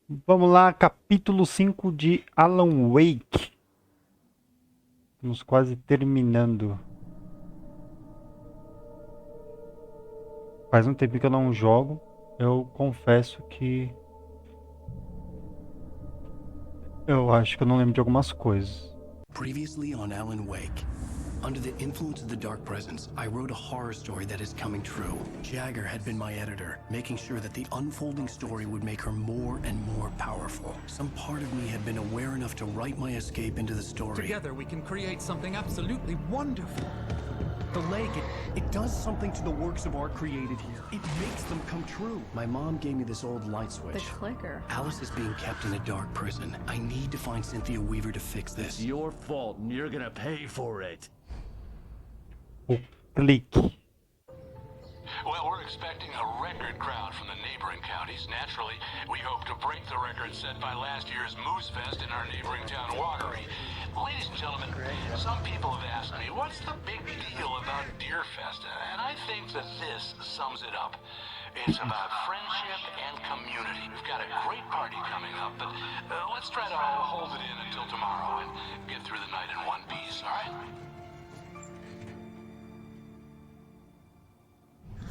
Vamos lá, capítulo 5 de Alan Wake. Estamos quase terminando. Faz um tempo que eu não jogo. Eu confesso que eu acho que eu não lembro de algumas coisas. Previously on Alan Wake. Under the influence of the Dark Presence, I wrote a horror story that is coming true. Jagger had been my editor, making sure that the unfolding story would make her more and more powerful. Some part of me had been aware enough to write my escape into the story. Together we can create something absolutely wonderful. The lake, it does something to the works of art created here. It makes them come true. My mom gave me this old light switch. The clicker. Alice is being kept in a dark prison. I need to find Cynthia Weaver to fix this. It's your fault and you're gonna pay for it. O clique. Well, we're expecting a record crowd from the neighboring counties. Naturally, we hope to break the record set by last year's Moose Fest in our neighboring town, Watery. Ladies and gentlemen, some people have asked me, what's the big deal about Deer Fest? And I think that this sums it up. It's about friendship and community. We've got a great party coming up, but let's try to hold it in until tomorrow and get through the night in one piece, all right?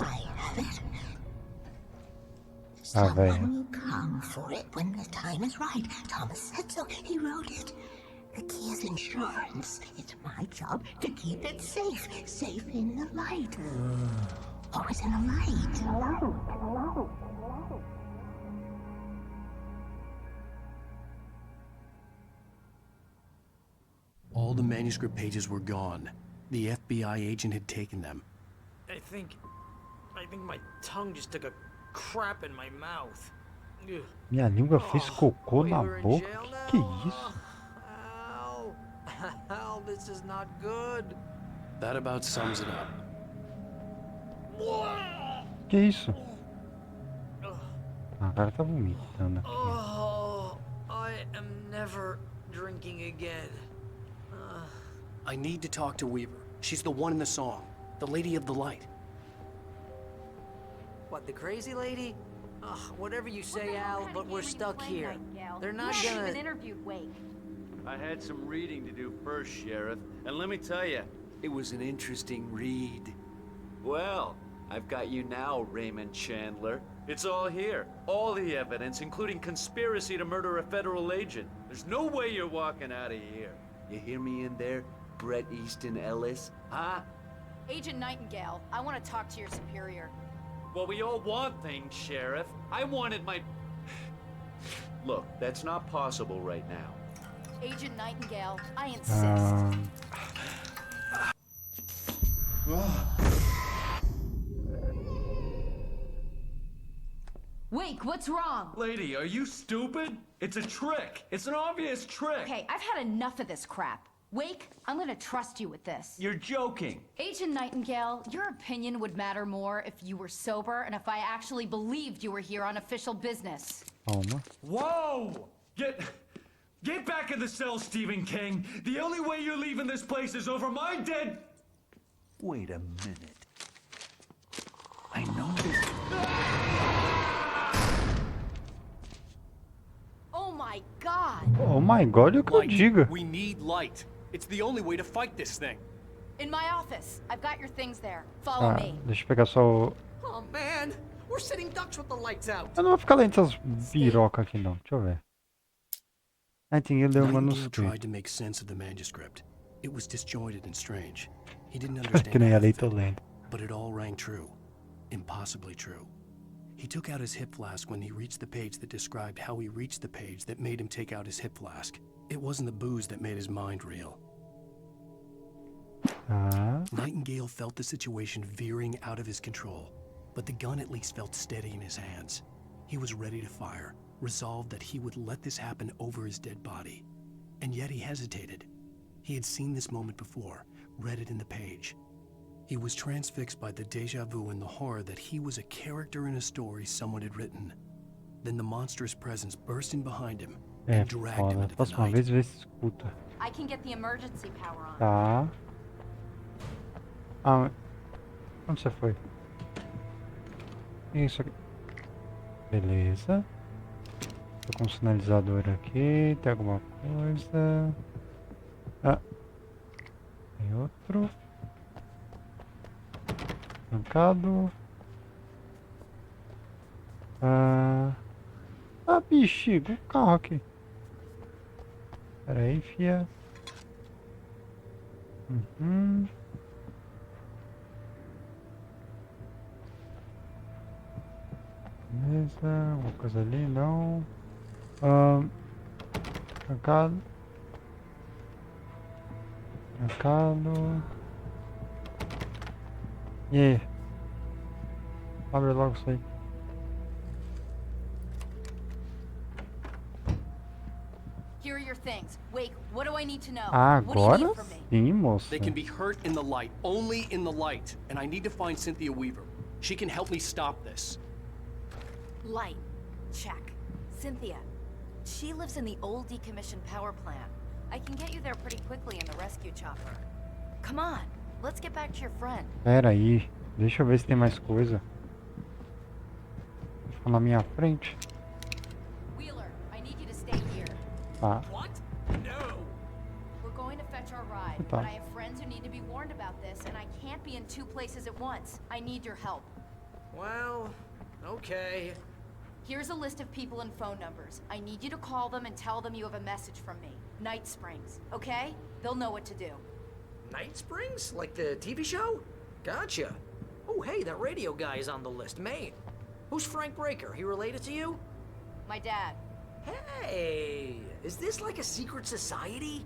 I have it. Ah, velho. Someone will come for it when the time is right. Thomas said so. He wrote it. The key is insurance. It's my job to keep it safe. Safe in the light. Always in the light. All the manuscript pages were gone. The FBI agent had taken them. I think my tongue just took a crap in my mouth. Ugh. Minha língua fez cocô na We're in boca? jail Que now? isso? Ow. Ow, this is not good. That about sums it up. Que isso? Ah, o cara tá vomitando aqui. Oh, I am never drinking again. I need to talk to Weaver. She's the one in the song. The Lady of the Light. What, the crazy lady? Ugh, whatever you say, Al, but we're stuck here. They're not You haven't gonna... even interviewed Wake. I had some reading to do first, Sheriff, and let me tell you, it was an interesting read. Well, I've got you now, Raymond Chandler. It's all here. All the evidence, including conspiracy to murder a federal agent. There's no way you're walking out of here. You hear me in there, Bret Easton Ellis? Huh? Agent Nightingale, I want to talk to your superior. Well, we all want things, Sheriff. I wanted my... Look, that's not possible right now. Agent Nightingale, I insist. Wake, what's wrong? Lady, are you stupid? It's a trick. It's an obvious trick. Okay, I've had enough of this crap. Wake, I'm gonna trust you with this. You're joking. Agent Nightingale, your opinion would matter more if you were sober and if I actually believed you were here on official business. Calma. Whoa! Get back in the cell, Stephen King. The only way you're leaving this place is over my dead... Wait a minute. I know this... Oh my god! Oh my god, é o que eu diga. We need light. It's the only way to fight this thing. In my office. I've got your things there. Follow Ah, me. deixa eu pegar só o... Oh, man. We're sitting ducks with the lights out. Eu não vou ficar lendo essas pirocas aqui não. Deixa eu ver. Ah, tem que ler o Nightingale manuscrito. tried to make sense of the manuscript. It was disjointed and strange. He didn't understand Que nem a lei tô anything, lendo. but it all rang true. Impossibly true. He took out his hip flask when he reached the page that described how he reached the page that made him take out his hip flask. It wasn't the booze that made his mind reel. Ah, Nightingale felt the situation veering out of his control, but the gun at least felt steady in his hands. He was ready to fire, resolved that he would let this happen over his dead body. And yet he hesitated. He had seen this moment before, read it in the page. He was transfixed by the déjà vu and the horror that he was a character in a story someone had written. Then the monstrous presence burst in behind him é and dragged him foda. into the Próxima night. vez vê se escuta. I can get the emergency power on. Tá. Ah, onde você foi? Isso aqui. Beleza. Tô com um sinalizador aqui. Tem alguma coisa? Ah. Tem outro. Trancado. Bexiga, um carro aqui. Pera aí, fia. Beleza, alguma coisa ali, não. Trancado. Trancado. E aí? Abre logo isso aí. Here are your things. Wake, what do I need to know? What do you Agora need from me? sim, moça. They can be hurt in the light, only in the light. And I need to find Cynthia Weaver. She can help me stop this. Light. Check. Cynthia. She lives in the old decommissioned power plant. I can get you there pretty quickly in the rescue chopper. Come on, let's get back to your friend. Pera aí, deixa eu ver se tem mais coisa. Ficou na minha frente. Wheeler, I need you to stay here. Tá. What? No. We're going to fetch our ride, Tá. but I have friends who need to be warned about this, and I can't be in two places at once. I need your help. Well, okay. Here's a list of people and phone numbers. I need you to call them and tell them you have a message from me. Night Springs, okay? They'll know what to do. Night Springs? Like the TV show? Gotcha. Oh, hey, that radio guy is on the list, Maine. Who's Frank Breaker? He related to you? My dad. Hey, is this like a secret society?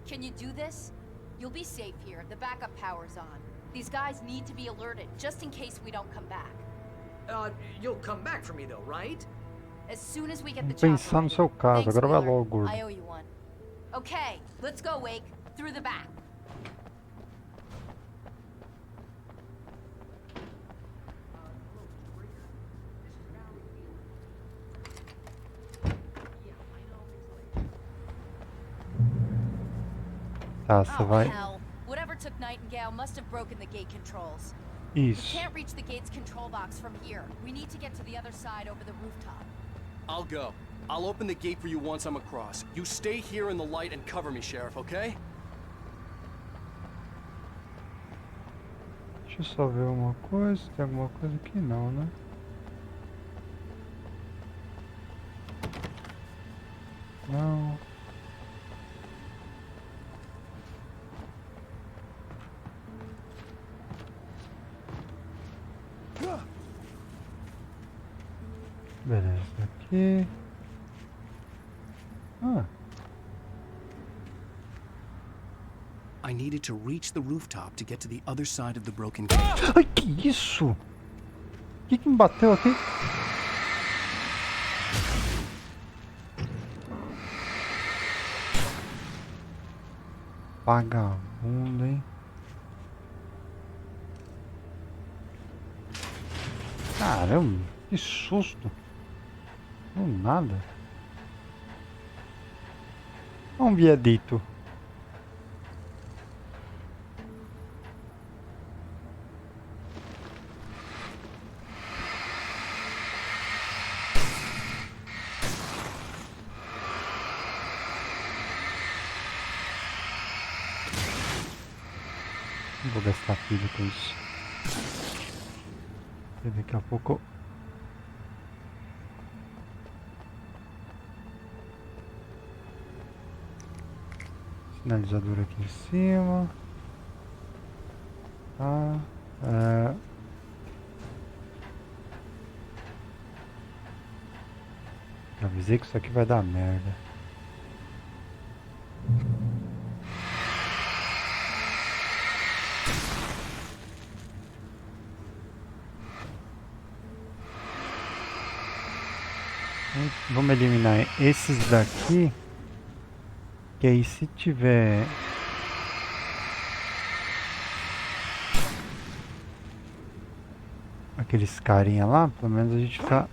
Can you do this? You'll be safe here. The backup power's on. These guys need to be alerted, just in case we don't come back. You'll come back for me though, right? As soon as we get the Vou chopper pensar no ready. seu caso, Thanks, agora vai Wheeler. logo, gordo. I owe you one. Okay, let's go, Wake. Through the back. Tá, você Oh, vai. hell. Whatever took Nightingale must have broken the gate controls. Isso. Can't reach the gate's control box from here. We need to get to the other side over the rooftop. I'll go. I'll open the gate for you once I'm across. You stay here in the light and cover me, Sheriff, okay? Deixa eu só ver uma coisa. Tem alguma coisa aqui? Não, né? Não. Beleza, aqui. I needed to reach the rooftop to get to the other side of the broken gate. Ai, que isso? O que me bateu aqui? Vagabundo, hein? Caramba, que susto. Do nada. Um viadito. Não vou gastar pilha com isso. E daqui a pouco. Sinalizador aqui em cima. Tá. Avisei que isso aqui vai dar merda. Vamos eliminar esses daqui. Que aí se tiver aqueles carinha lá, pelo menos a gente fica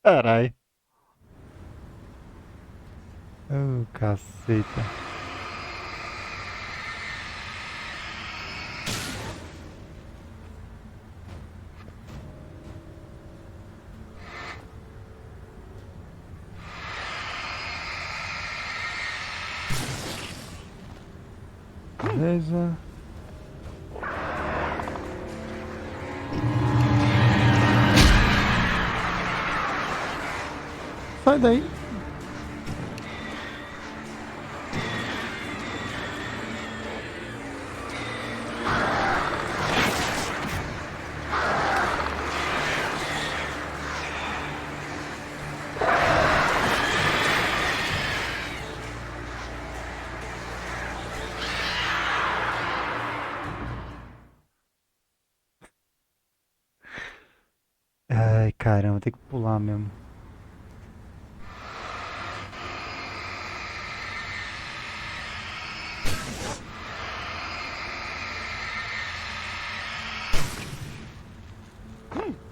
Carai. Oh, caceta. Beleza. Sai daí. Ai, caramba, tem que pular mesmo.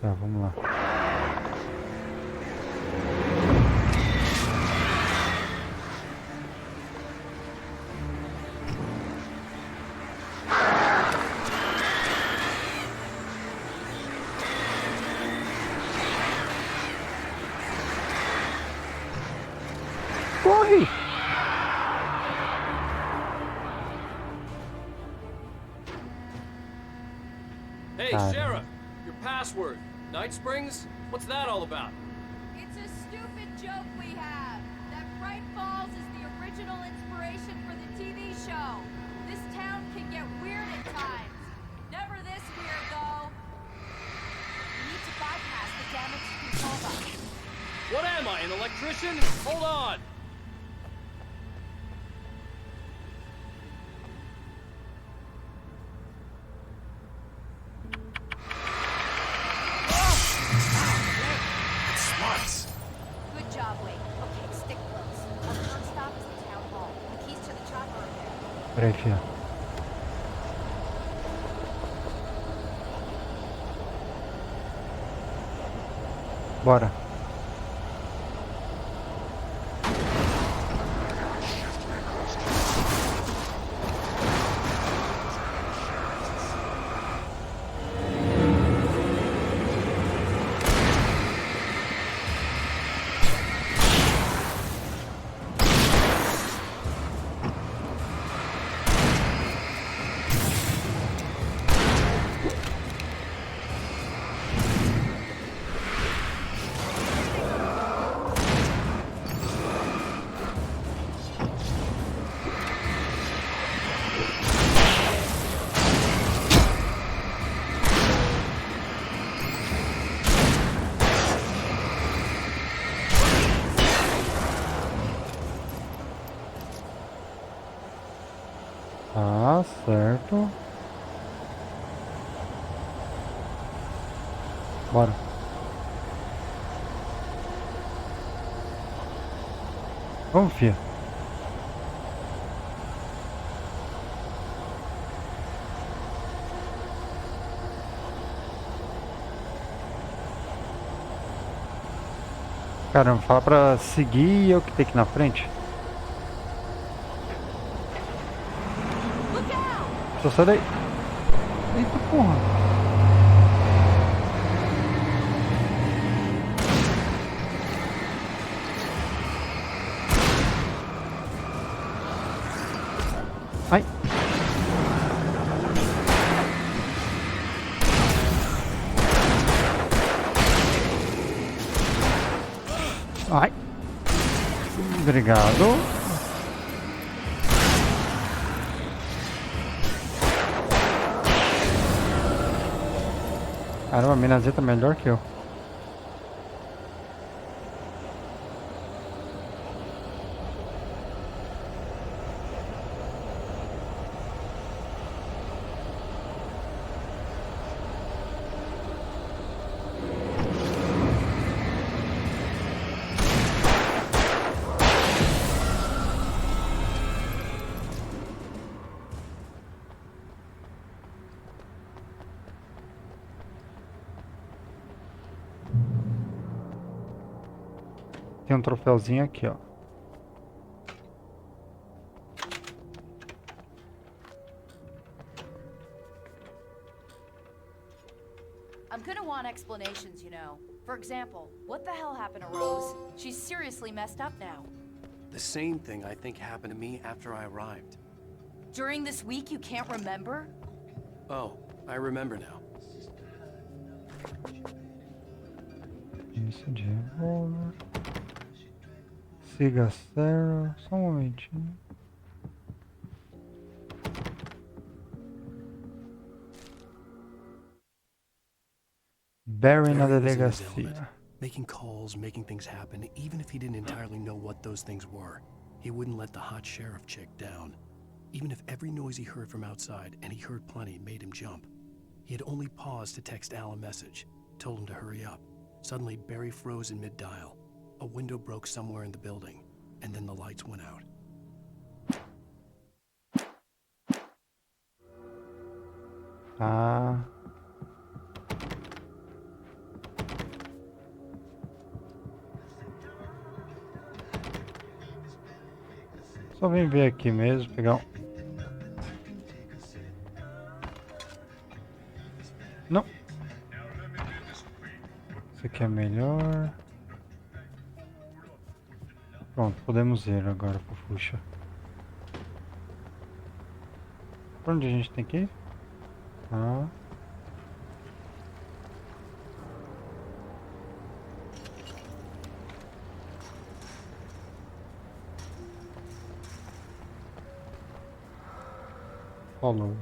Tá, vamos lá. Corre! Hey, Cara. Sheriff! Your password. Night Springs? What's that all about? It's a stupid joke we have. That Bright Falls is the original inspiration for the TV show. This town can get weird at times. Never this weird, though. We need to bypass the damaged control box. What am I, an electrician? Hold on! Good job, Wake. Okay, stick close. Our first stop is the town hall. The keys to the chopper are there. Peraí, filha. Bora. Tá certo. Bora. Vamos, fia. Caramba, fala pra seguir e eu que tenho que ir na frente. Só sai daí. Eita porra. Ai. Ai. Obrigado. Caramba, a minazinha tá melhor que eu. tem um troféuzinho aqui, ó. I'm gonna want explanations, you know. For example, what the hell happened to Rose? She's seriously messed up now. The same thing I think happened to me after I arrived. During this week, you can't remember? Oh, I remember now. Isso de revólver. Siga Sarah. Só um momentinho. Barry na Barry was in his delegacia. element, making calls, making things happen, even if he didn't entirely know what those things were. He wouldn't let the hot sheriff chick down. Even if every noise he heard from outside, and he heard plenty, made him jump. He had only paused to text Al a message, told him to hurry up. Suddenly, Barry froze in mid-dial. A window broke somewhere in the building, and then the lights went out. Ah. Só vem ver aqui mesmo, pegar um... Não. Esse aqui é melhor. Pronto, podemos ir agora pro Fuxa. Pra onde a gente tem que ir? Ah. Falou.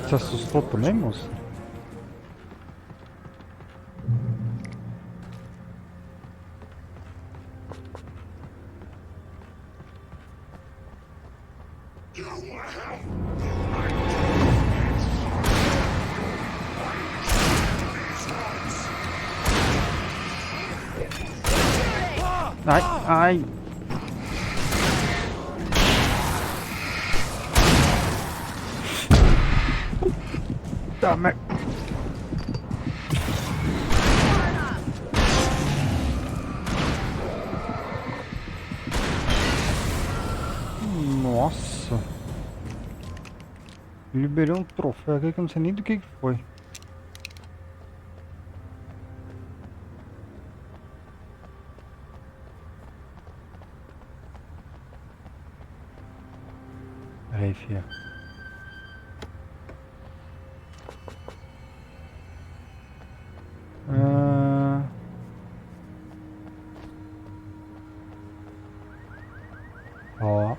Se assustou também, moça? Ai, ai. Tá, mas... Nossa. Liberei um troféu aqui que eu não sei nem do que foi. Peraí, fia. Ó.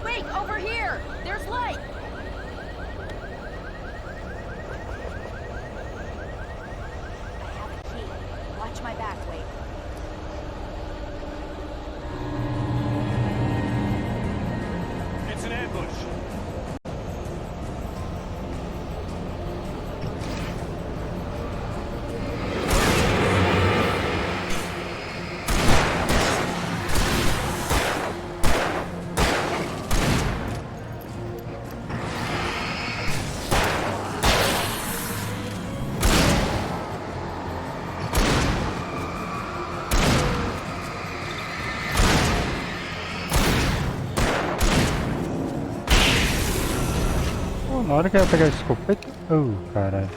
Wait, over here! There's light! I have a key. Watch my back, Wake. It's an ambush. Na hora que eu ia pegar a escopeta... Oh, caralho.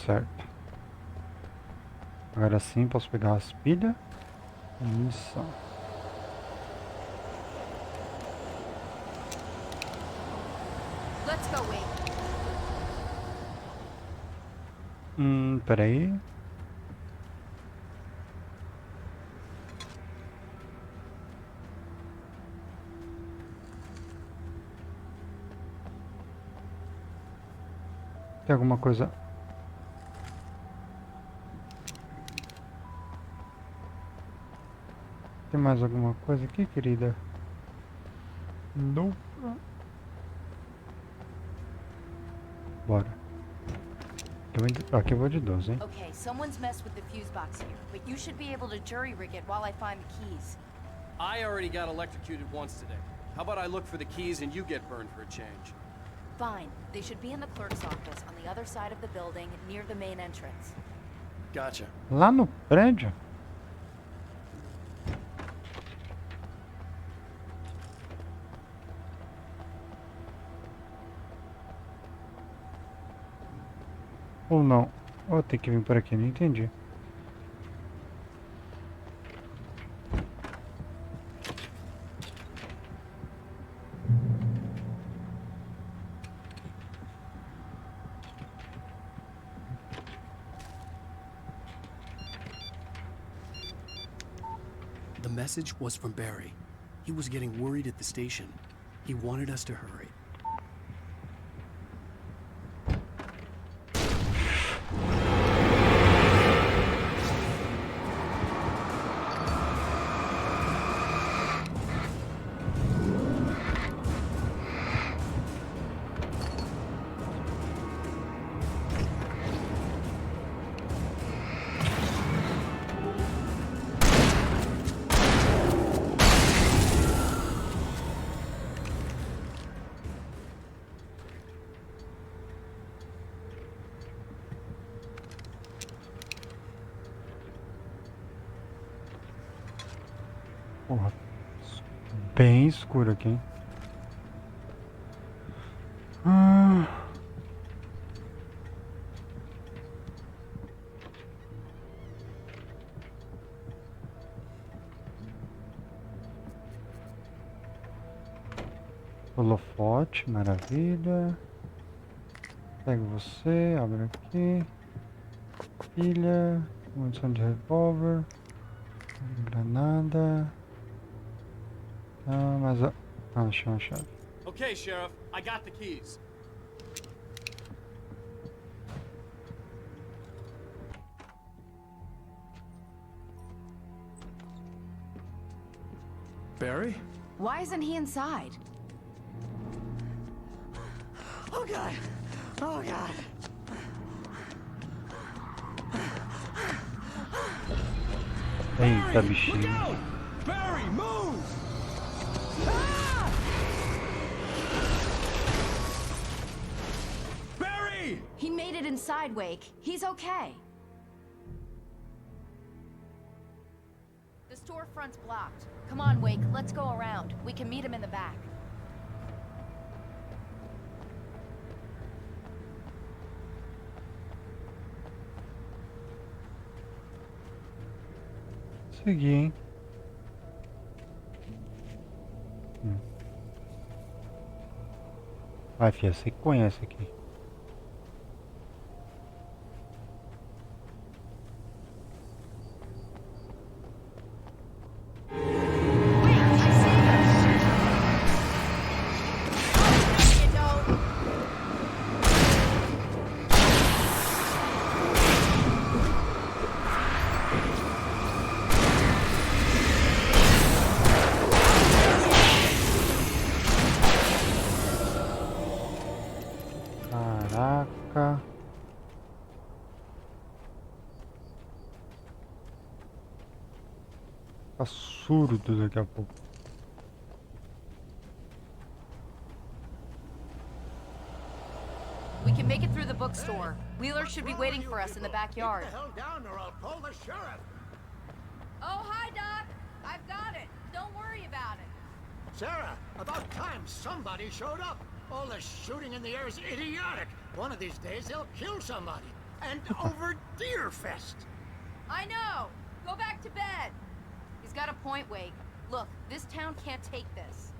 certo. Agora sim posso pegar as pilhas. Isso. Let's go, Wake. Peraí. Tem alguma coisa... Tem mais alguma coisa aqui, querida? Não. Bora. Aqui eu vou de 12, hein? Okay, someone's messed with the fuse box here, but you should be able to jury rig it while I find the keys. I already got electrocuted once today. How about I look for the keys and you get burned for a change? Fine. They should be in the clerk's office on the other side of the building, near the main entrance. Gotcha. Lá no prédio? Ou não? Ou tem que vir por aqui, não entendi. The message was from Barry. He was getting worried at the station. He wanted us to hurry. Porra, bem escuro aqui, hein? Holofote, maravilha. Pego você, abre aqui. Pilha, munição de revólver, granada. Mas achei uma chave. Okay, Sheriff, I got the keys. Barry? Why isn't he inside? Oh, God. Oh, God. Eita, bichinho. Barry, move! Barry! He made it inside, Wake. He's okay. The storefront's blocked. Come on, Wake. Let's go around. We can meet him in the back. Segui, hein? Vai, filha, você conhece aqui. Caraca. Tá surdo daqui a pouco. We can make it through the bookstore. Wheeler should be waiting for us in the backyard. Get the hell down or I'll call the sheriff. Oh, hi, Doc. I've got it. Don't worry about it. Sarah, about time somebody showed up. All the shooting in the air is idiotic. One of these days they'll kill somebody. And over Deerfest. I know! Go back to bed! He's got a point, Wake. Look, this town can't take this.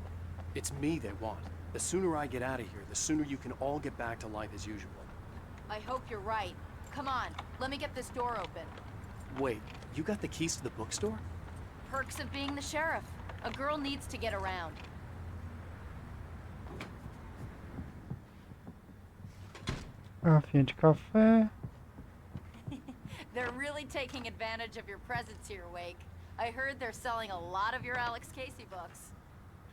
It's me they want. The sooner I get out of here, the sooner you can all get back to life as usual. I hope you're right. Come on, let me get this door open. Wait, you got the keys to the bookstore? Perks of being the sheriff. A girl needs to get around. Garrafinha de café. They're really taking advantage of your presence here, Wake. I heard they're selling a lot of your Alex Casey books.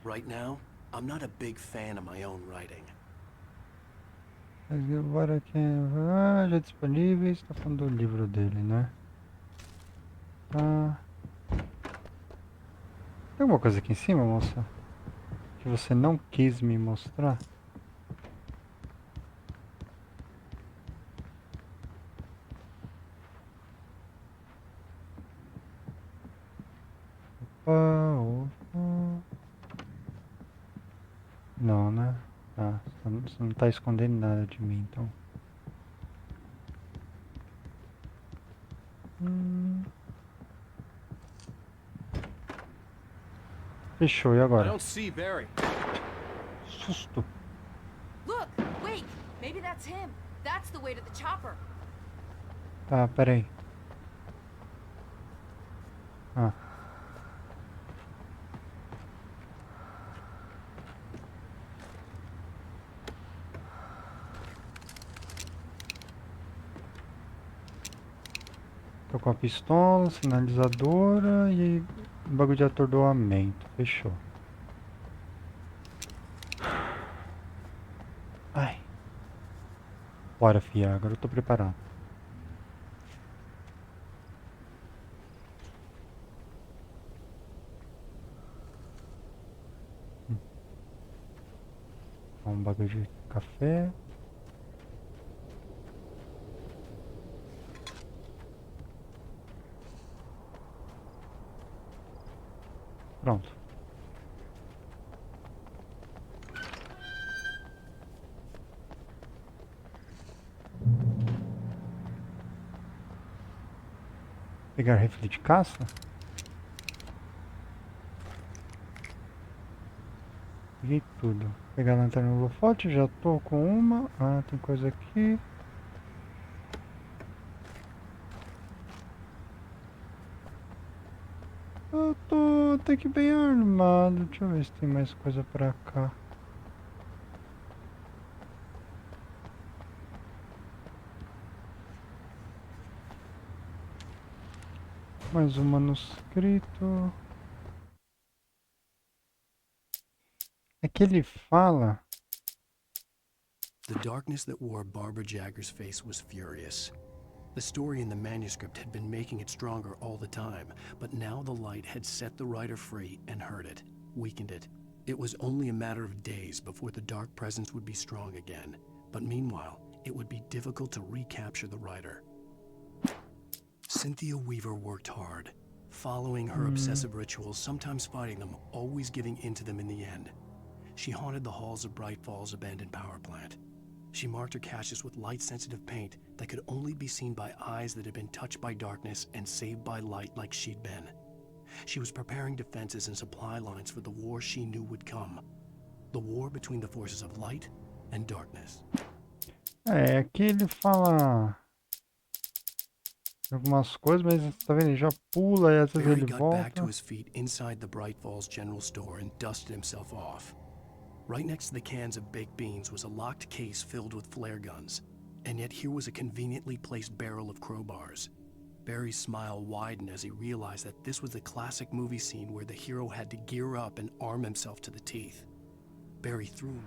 Right now, I'm not a big fan of my own writing. Agora aqui. Ah, já disponíveis. Tá falando do livro dele, né? Tá. Tem alguma coisa aqui em cima, moça? Que você não quis me mostrar? Opa, opa. Não, né? Tá, você não tá escondendo nada de mim, então. Fechou, e I agora? don't see Barry. Susto. Look, Wake! Maybe that's him. That's the way to the chopper. Tá, peraí. Ah. Tô com a pistola, sinalizadora e bagulho de atordoamento. Fechou. Ai. Bora, fia. Agora eu tô preparado. Um bagulho de café. Pronto. Pegar rifle de caça? Peguei tudo. Pegar a lanterna no holofote, já tô com uma. Ah, tem coisa aqui. Eu tô até que bem armado. Deixa eu ver se tem mais coisa pra cá. Mais um manuscrito. É que ele fala. The darkness that wore Barbara Jagger's face was furious. The story in the manuscript had been making it stronger all the time, but now the light had set the writer free and hurt it, weakened it. It was only a matter of days before the dark presence would be strong again, but meanwhile, it would be difficult to recapture the writer. Cynthia Weaver worked hard, following her obsessive rituals, sometimes fighting them, always giving in to them in the end. She haunted the halls of Bright Falls' abandoned power plant. She marked her caches with light-sensitive paint that could only be seen by eyes that had been touched by darkness and saved by light like she'd been. She was preparing defenses and supply lines for the war she knew would come. The war between the forces of light and darkness. É, aqui ele fala algumas coisas, mas tá vendo? Ele já pula e às vezes Barry ele got back to volta. his feet inside the Bright Falls General Store and dusted himself off. Right next to the cans of baked beans was a locked case filled with flare guns, and yet here was a conveniently placed barrel of crowbars. Barry's smile widened as he realized that this was the classic movie scene where the hero had to gear up and arm himself to the teeth. Barry threw.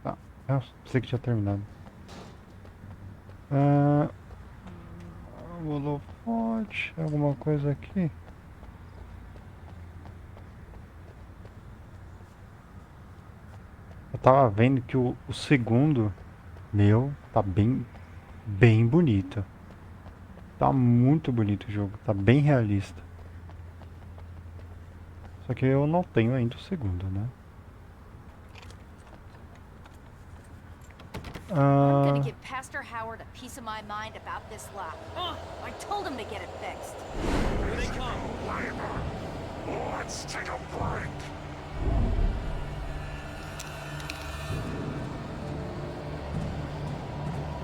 Tá, eu pensei que tinha terminado. Holofote, alguma coisa aqui? Eu tava vendo que o segundo, meu, tá bem bonito. Tá muito bonito o jogo, tá bem realista. Só que eu não tenho ainda o segundo, né? I'm gonna Ah, give Pastor Howard a piece of my mind about this lock. I told him to get it fixed. Here they come. Let's take a break.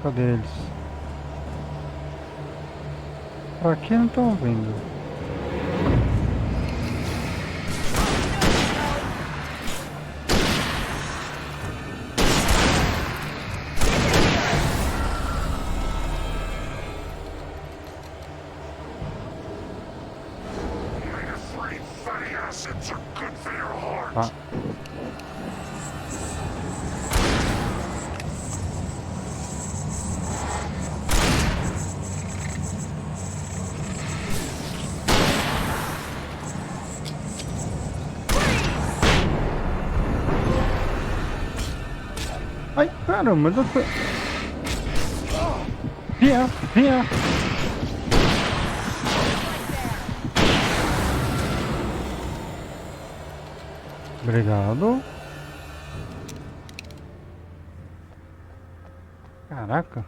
cadê eles? Pra que não estão vindo? Omega-3 fatty acids are good for your heart. Ah. Ai, caramba, eu tô... Vinha, vinha. Obrigado. Caraca.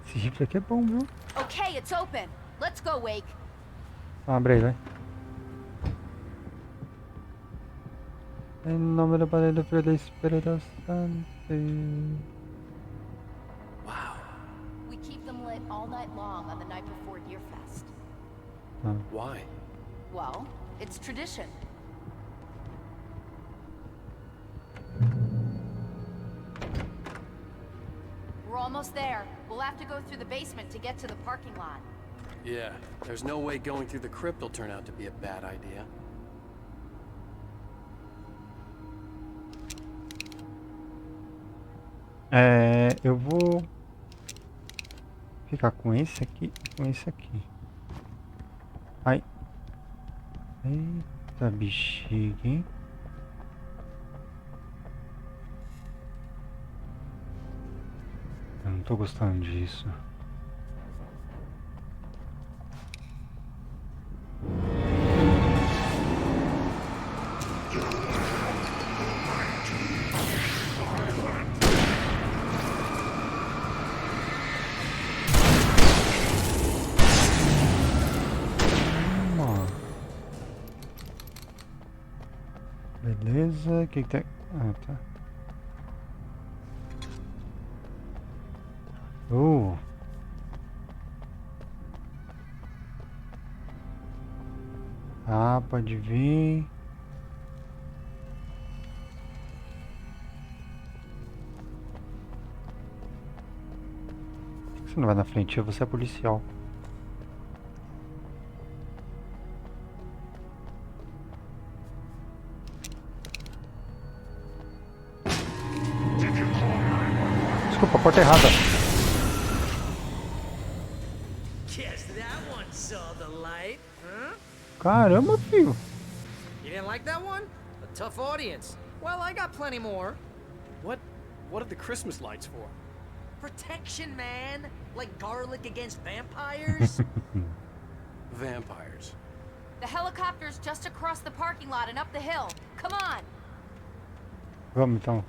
Esse rifle aqui é bom, viu? Okay, it's open. Let's go, Wake. Abre aí, vai. Em nome do Pai, do Filho e do Espírito Santo. Wow. We keep them lit all night long on the night before Deer Fest. Why? Well, it's tradition. We're almost there. We'll have to go through the basement to get to the parking lot. Yeah, there's no way going through the crypt will turn out to be a bad idea. Eu vou ficar com esse aqui e com esse aqui. Ai. Eita bexiga, hein? Eu não tô gostando disso. Beleza, o que que tem? Ah, tá. Ah, pode vir. Por que você não vai na frente? Você é policial. Desculpa, a porta errada. Guess that one saw the light, huh? Caramba, filho. You didn't like that one? A tough audience. Well, I got plenty more. What are the Christmas lights for? Protection, man. Like garlic against vampires. Vampires. The helicopter's just across the parking lot and up the hill. Come on. Vamos então.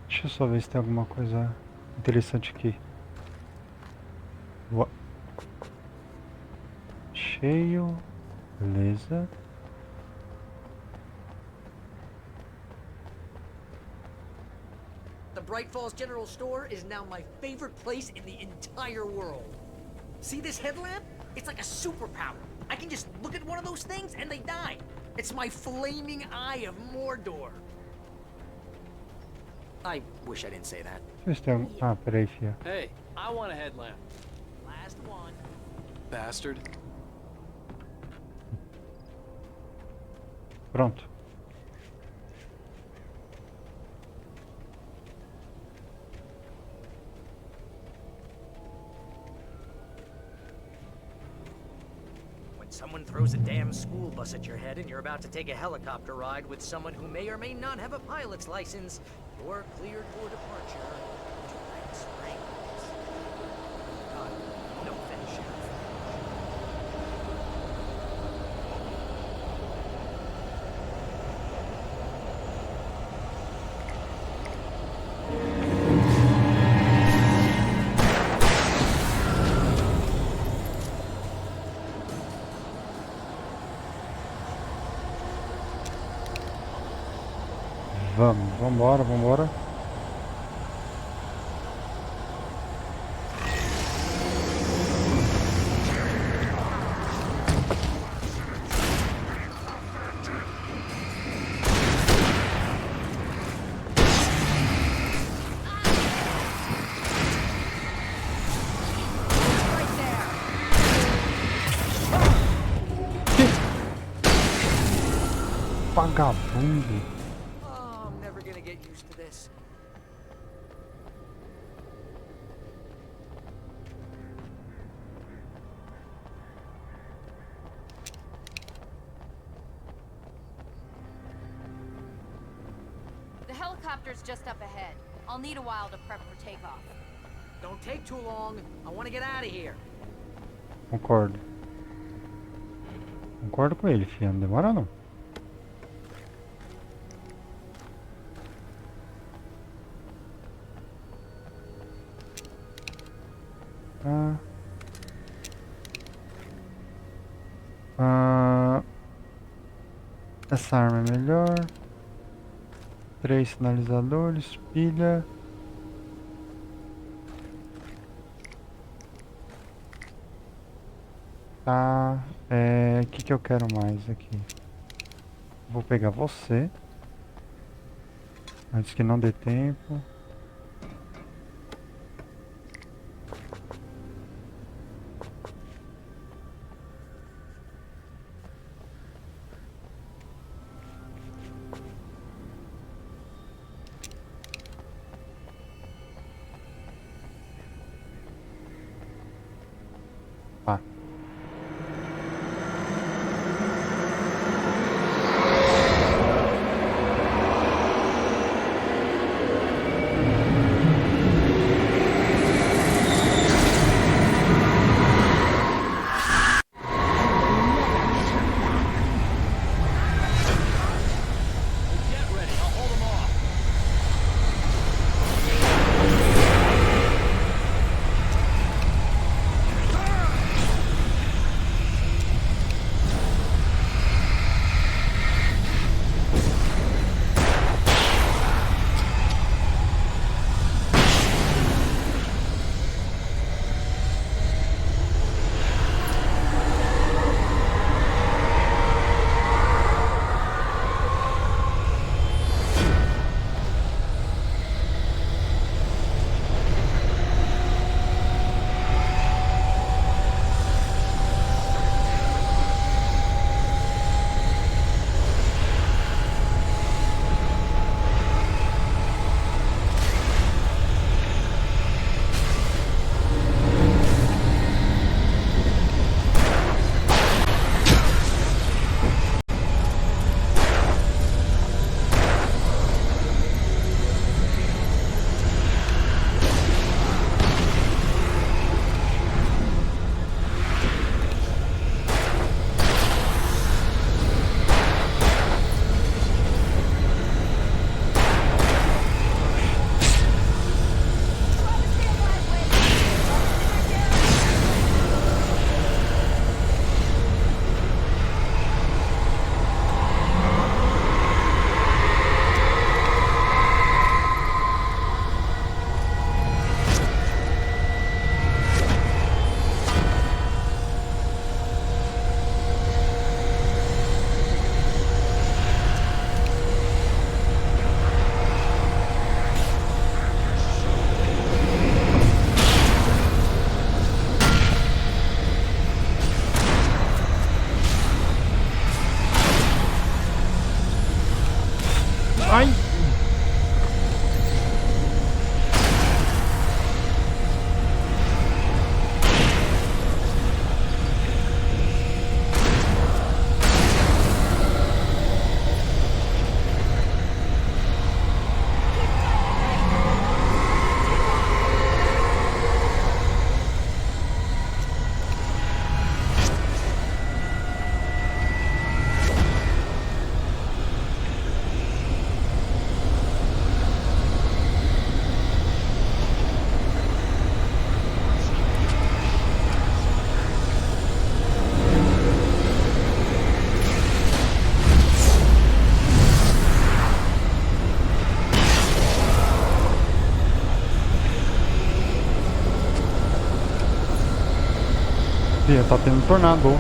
Deixa eu só ver se tem alguma coisa interessante aqui. Cheio. Beleza. The Bright Falls General Store is now my favorite place in the entire world. See this headlamp? It's like a superpower. I can just look at one of those things and they die. It's my flaming eye of Mordor. I wish I didn't say that. Deixa eu ver se tem algum... Ah, peraí, fia. Hey, I want a headlamp. Last one. Bastard. Pronto. When Someone throws a damn school bus at your head and you're about to take a helicopter ride with someone who may or may not have a pilot's license, you're cleared for departure to Red Springs. No offense, Sheriff. Vambora. Vagabundo. Oh, I'm never gonna get used to this. The helicopter's just up ahead. I'll need a while to prep for takeoff. Don't take too long. I want to get out of here. Concordo com ele, filho. Não demora não. Essa arma é melhor. 3 sinalizadores, pilha. Tá. O que eu quero mais aqui? Vou pegar você. Antes que não dê tempo. Tá. Get ready, I'll hold them off. Ih, tá tendo tornado.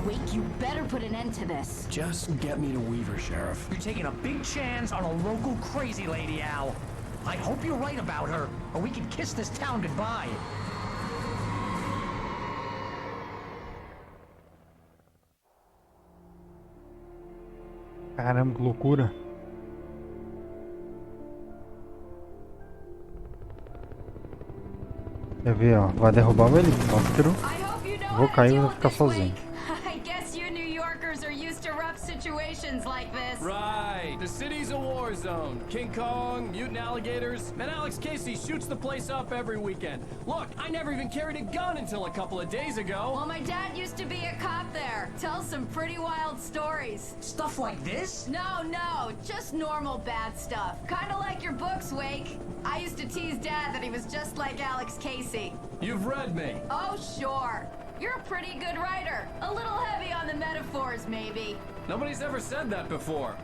Wake, you better put an end to this. Just get me to Weaver, Sheriff. You're taking a big chance on a local crazy lady, Al. I hope you're right about her, or we can kiss this town goodbye. Caramba, que loucura. Quer ver, ó. Vai derrubar o helicóptero. Vou cair e vou ficar sozinho. I guess you New Yorkers are used to rough situations like this. Right. The city's a war zone. King Kong, mutant alligators, and Alex Casey shoots the place up every weekend. Look, I never even carried a gun until a couple of days ago. Well, my dad used to be a cop there. Tells some pretty wild stories. Stuff like this? No, just normal bad stuff. Kinda like your books, Wake. I used to tease Dad that he was just like Alex Casey. You've read me. Oh, sure. You're a pretty good writer. A little heavy on the metaphors, maybe. Nobody's ever said that before.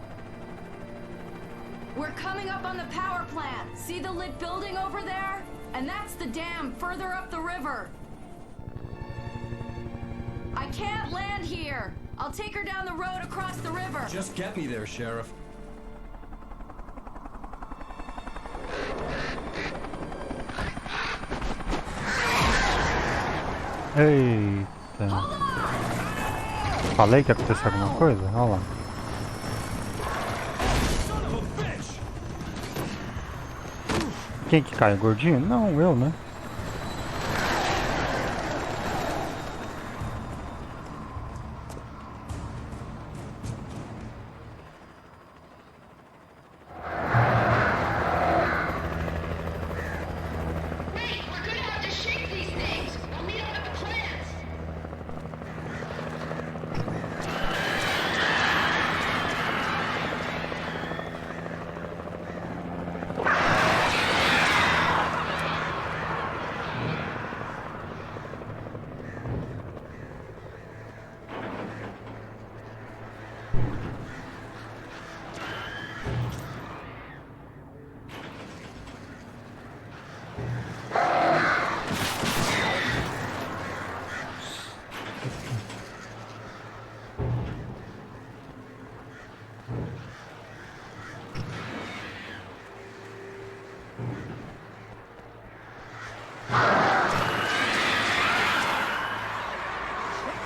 We're coming up on the power plant. See the lit building over there? And that's the dam further up the river. I can't land here. I'll take her down the road across the river. Just get me there, Sheriff. Eita. Falei que ia acontecer alguma coisa? Olha lá. Quem que cai? O gordinho? Não, eu, né?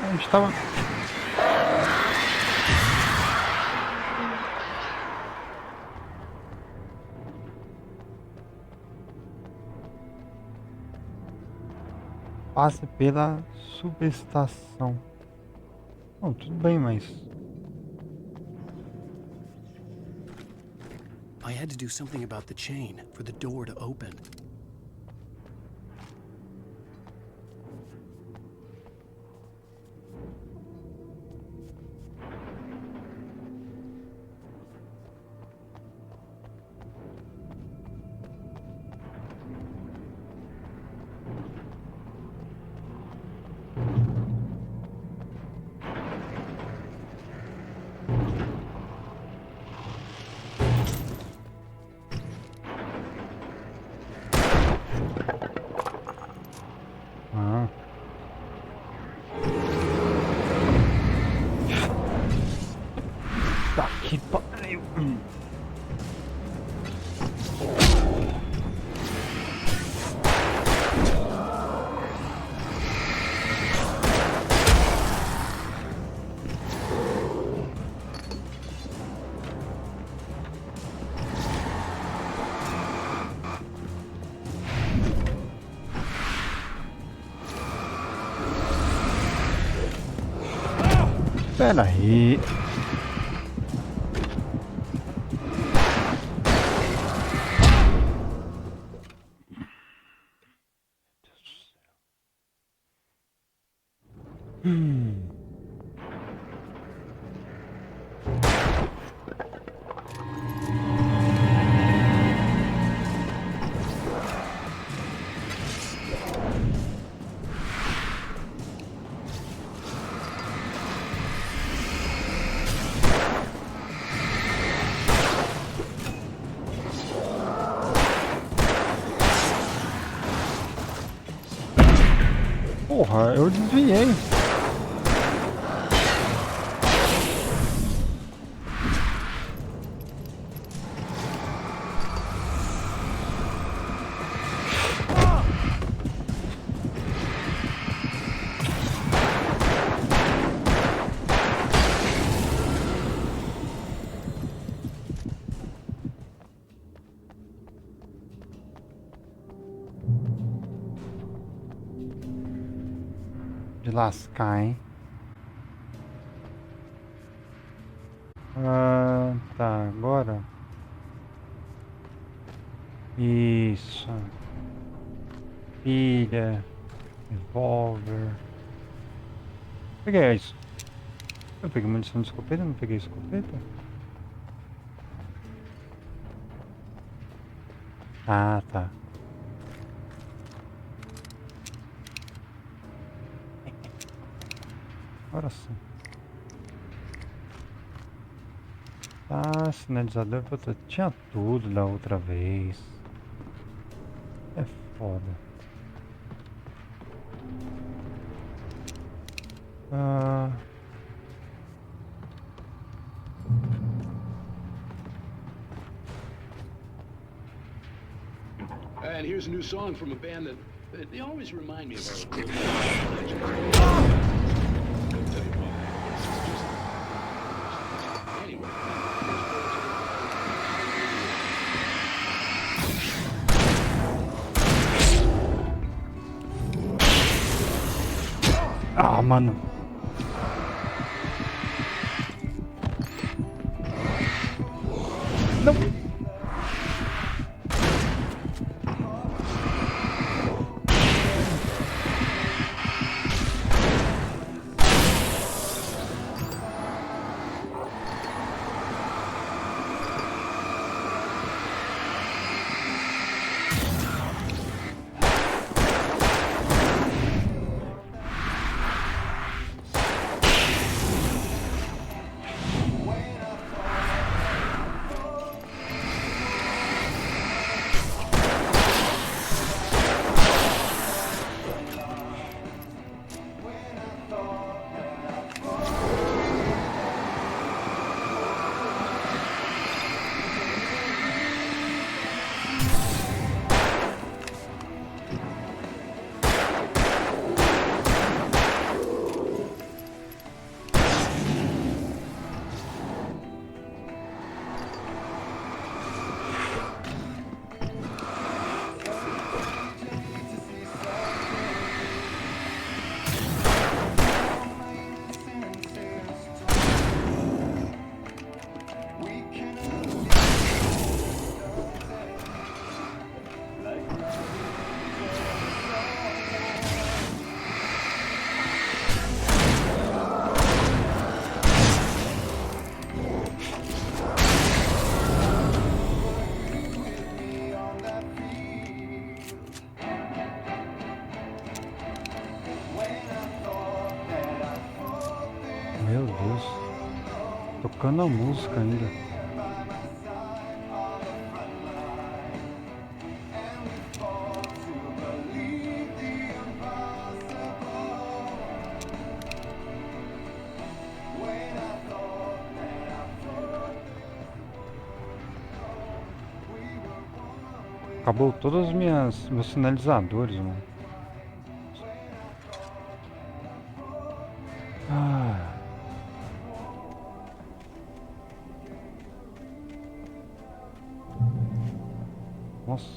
A gente tava... Passe pela subestação. Bom, tudo bem, mas... I had to do something about the chain for the door to open. Ah. Tá que pariu. Pera aí. Porra, eu desviei. De lascar, hein? Ah, tá, agora. Isso. Pilha. Revólver. Peguei isso. Eu peguei munição de escopeta, não peguei escopeta? Ah, tá. Agora sim. Ah, sinalizador, puta, tinha tudo da outra vez. É foda. Ah, And here's a new song from a band that they always remind me of our legends. Don't tell you why. It's just anyway. ah, mano. Não. Meu Deus. Tocando a música ainda. Acabou todos os meus sinalizadores, mano. Ah. Nossa.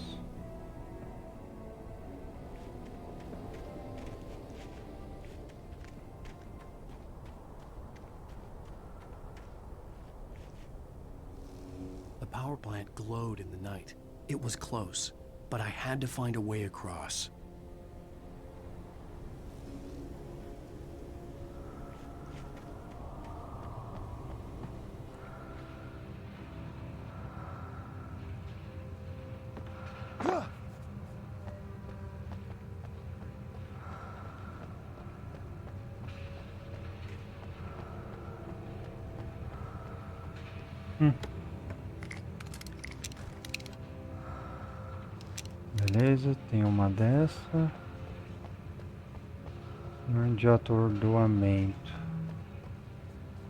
The power plant glowed in the night. It was close, but I had to find a way across. Beleza, tem uma dessa. De atordoamento.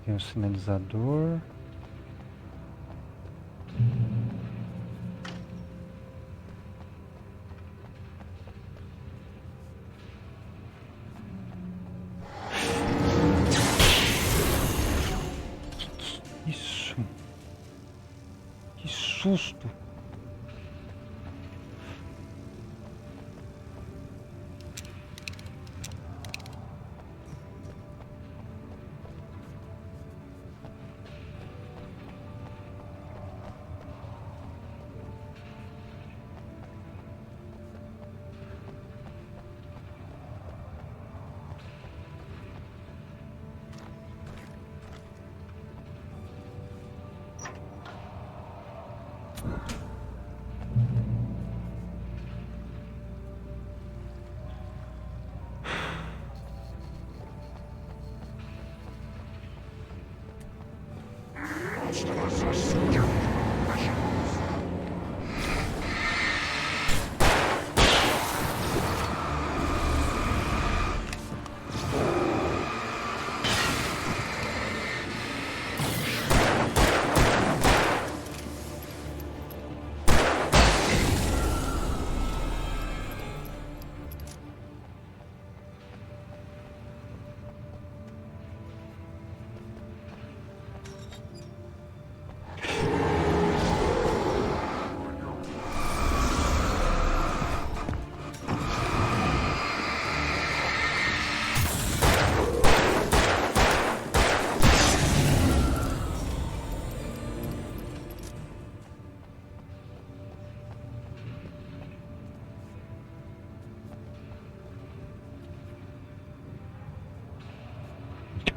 Tem um sinalizador. Isso. Que susto.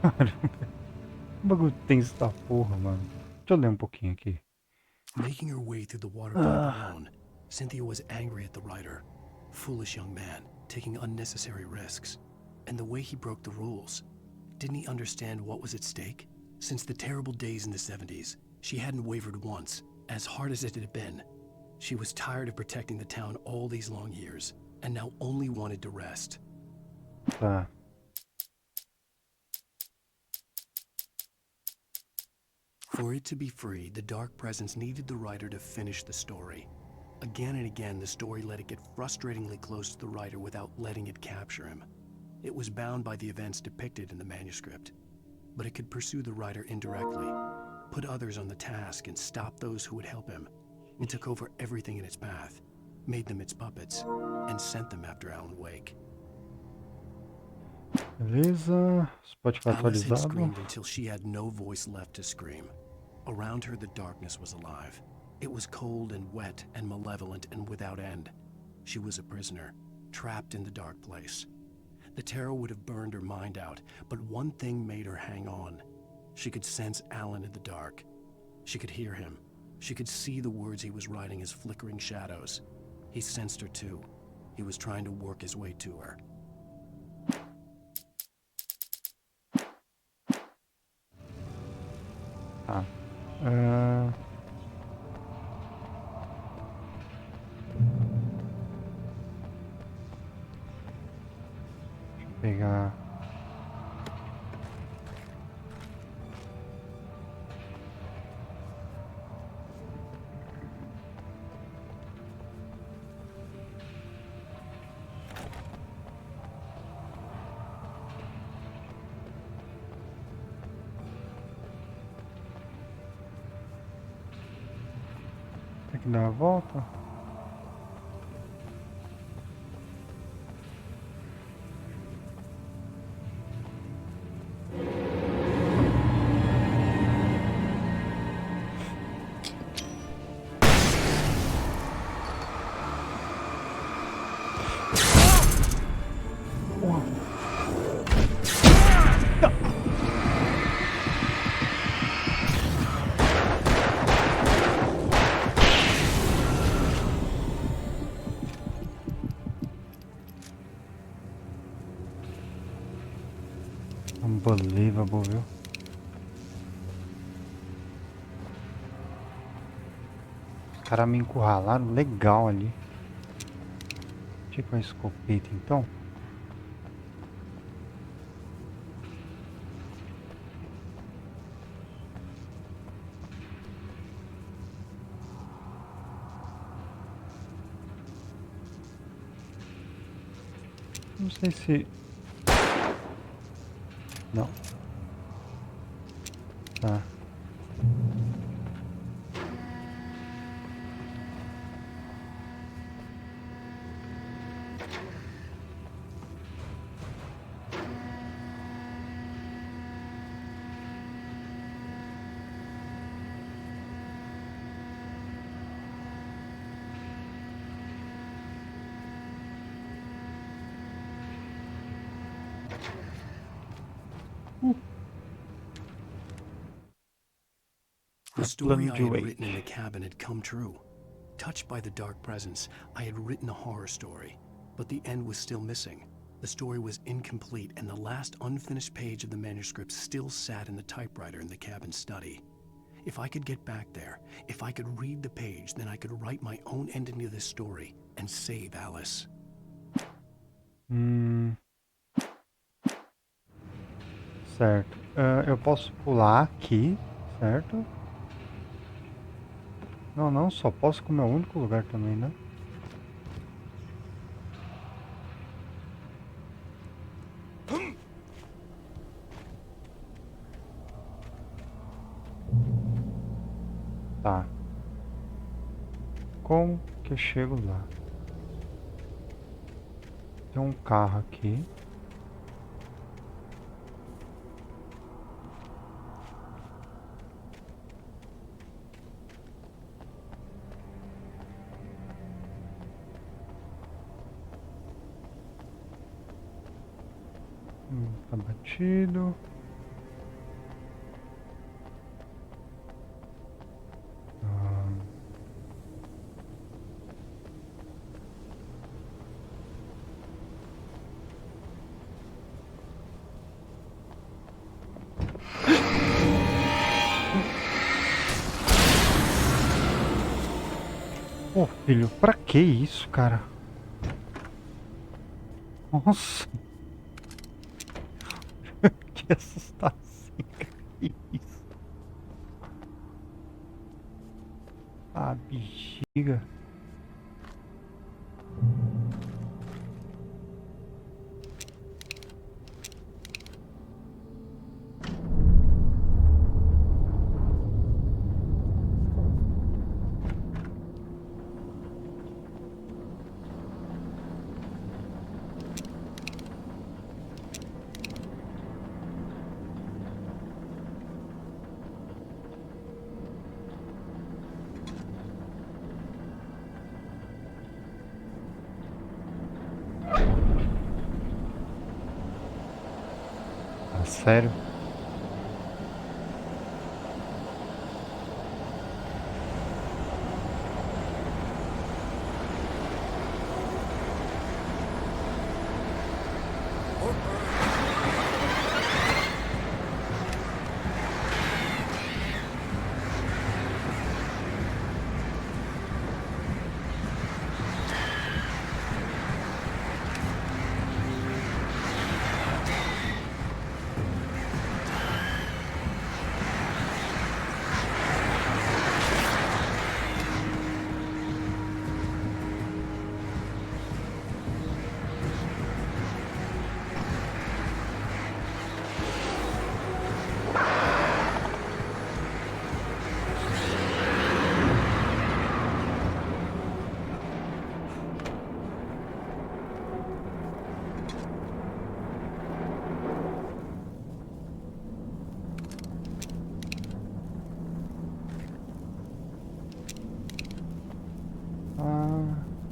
Caramba. Que bagulho tem essa porra, mano. Deixa eu ler um pouquinho aqui. Making her way through the water pipe alone, Cynthia was angry at the writer. Foolish young man, taking unnecessary risks. And the way he broke the rules. Didn't he understand what was at stake? Since the terrible days in the 70s, she hadn't wavered once, as hard as it had been. She was tired of protecting the town all these long years, and now only wanted to rest. Tá. For it to be free, the Dark Presence needed the writer to finish the story. Again and again, the story let it get frustratingly close to the writer without letting it capture him. It was bound by the events depicted in the manuscript, but it could pursue the writer indirectly, put others on the task and stop those who would help him. It took over everything in its path, made them its puppets, and sent them after Alan Wake. Beleza. Spotify Alice had atualizado. screamed until she had no voice left to scream. Around her, the darkness was alive. It was cold and wet and malevolent and without end. She was a prisoner, trapped in the dark place. The terror would have burned her mind out, but one thing made her hang on. She could sense Alan in the dark. She could hear him. She could see the words he was writing as flickering shadows. He sensed her too. He was trying to work his way to her. Tá. Deixa eu pegar. Tem que dar uma volta. Unbelievable, viu? caras me encurralaram legal ali. Tipo uma escopeta, então. Não sei se... Não. Tá. The story I had Wake. written in the cabin had come true. Touched by the dark presence, I had written a horror story, but the end was still missing. The story was incomplete, and the last unfinished page of the manuscript still sat in the typewriter in the cabin study. If I could get back there, if I could read the page, then I could write my own ending to this story and save Alice. Certo. Eu posso pular aqui, certo? Não, só posso com o meu único lugar também, né? Tá. Como que eu chego lá? Tem um carro aqui. Tá batido. Pô, filho, pra que isso, cara? Nossa. Que assustação, que isso? Ah, bexiga. Ah, sério?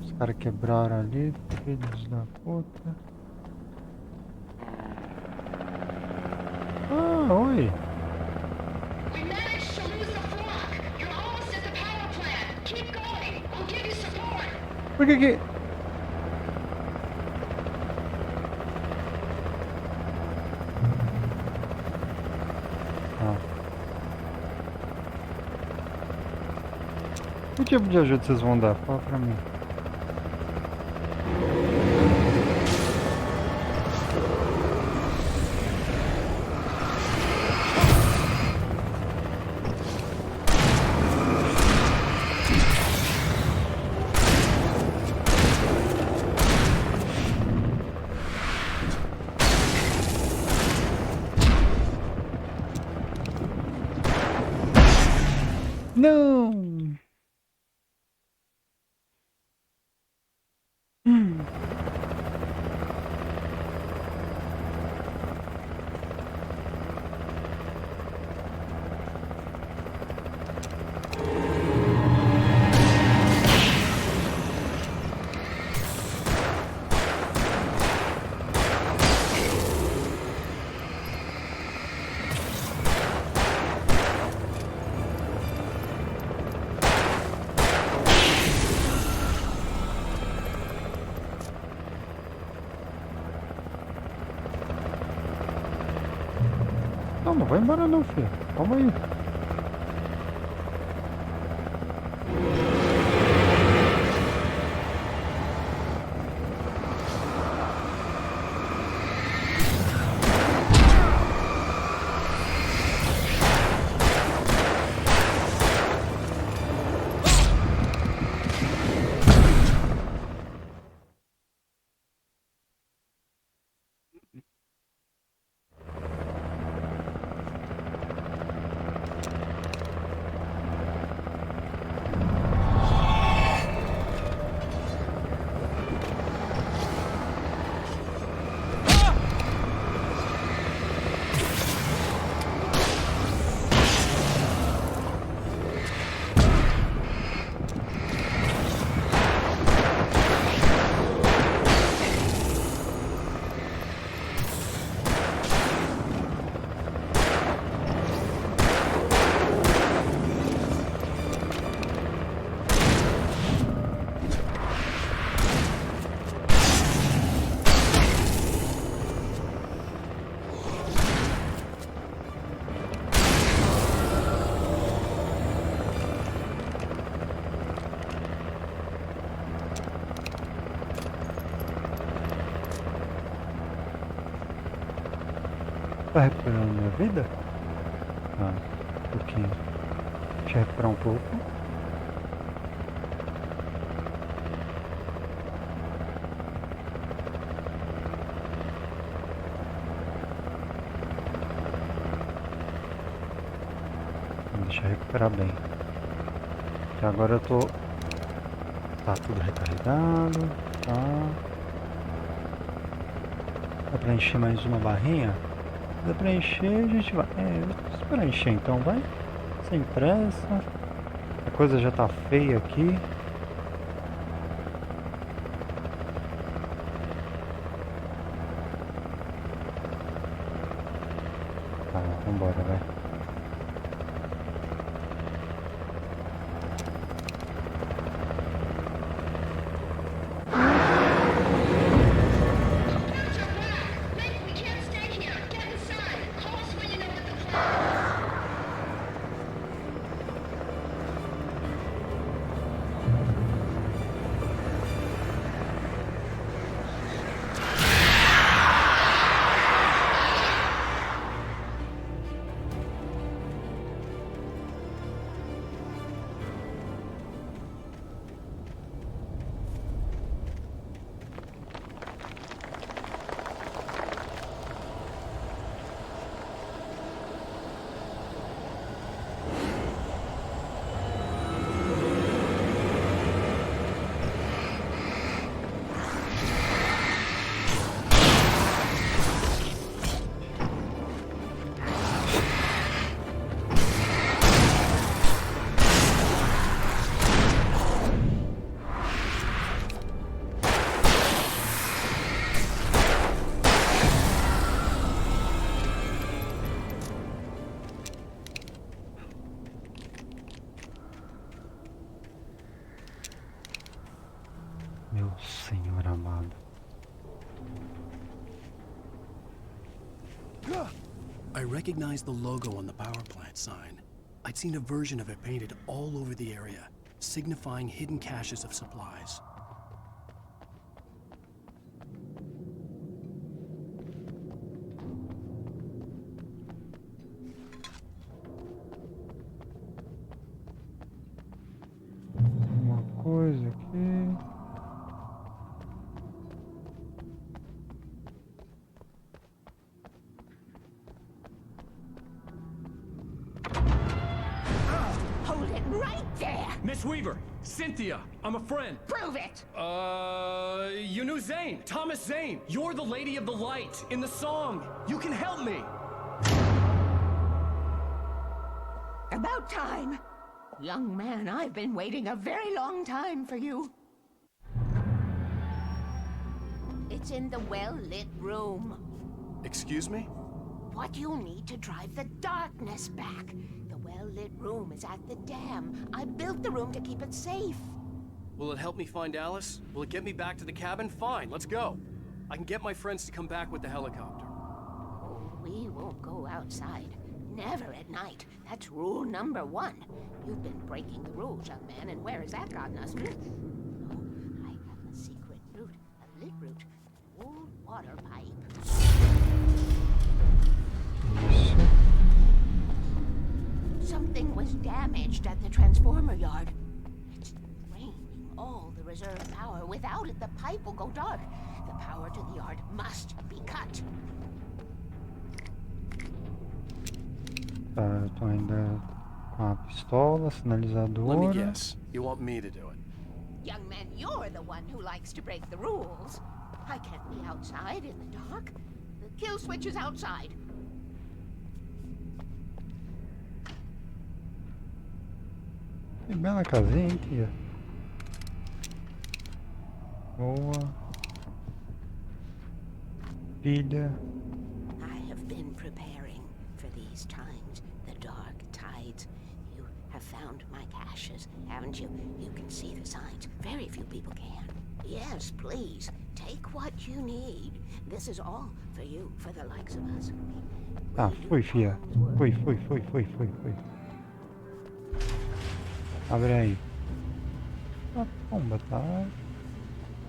Os caras quebraram ali, filhos da puta. Ah, oi. We managed to lose the flock. You're almost at the power plant. Keep going. We'll give you support. Por que? Ah. tipo de ajuda vocês vão dar? Fala pra mim. Não! Não, não vai embora não, filho. Calma aí. Tá recuperando minha vida? Ah, um pouquinho. Deixa eu recuperar um pouco. Deixa eu recuperar bem. Que agora eu tô... Tá tudo recarregado. Tá. Dá pra encher mais uma barrinha? Dá pra encher, a gente vai. Vamos esperar encher então, vai? Sem pressa. A coisa já tá feia aqui. Tá, vambora, vai. Meu Senhor amado. I recognized the logo on the power plant sign. I'd seen a version of it painted all over the area. signifying hidden caches of supplies. Uma coisa aqui. Hold it right there! Miss Weaver, Cynthia, I'm a friend. Prove it! You knew Zane, Thomas Zane. You're the Lady of the Light in the song. You can help me. About time! Young man, I've been waiting a very long time for you. It's in the well-lit room. Excuse me? What you need to drive the darkness back. The well-lit room is at the dam. I built the room to keep it safe. Will it help me find Alice? Will it get me back to the cabin? Fine, let's go. I can get my friends to come back with the helicopter. Oh, we won't go outside. Never at night. That's rule number 1. You've been breaking the rules, young man, and where has that gotten us? Oh, I have a secret route, a lit route, an old water pipe. Isso. Something was damaged at the transformer yard. It's draining all the reserve power. Without it, the pipe will go dark. The power to the yard must be cut. Tá, eu tô ainda com a pistola, sinalizadora. Let me guess. You want me to do it? Young man, you're the one who likes to break the rules. I can't be outside in the dark. The kill switch is outside. Que bela casinha, hein, tia? Boa. Pilha. I have been preparing for these times, the dark tides. You have found my caches, haven't you? You can see the signs. Very few people can. Yes, please, take what you need. This is all for you, for the likes of us. Ah, fui, fia. Fui. Abre aí. A pomba tá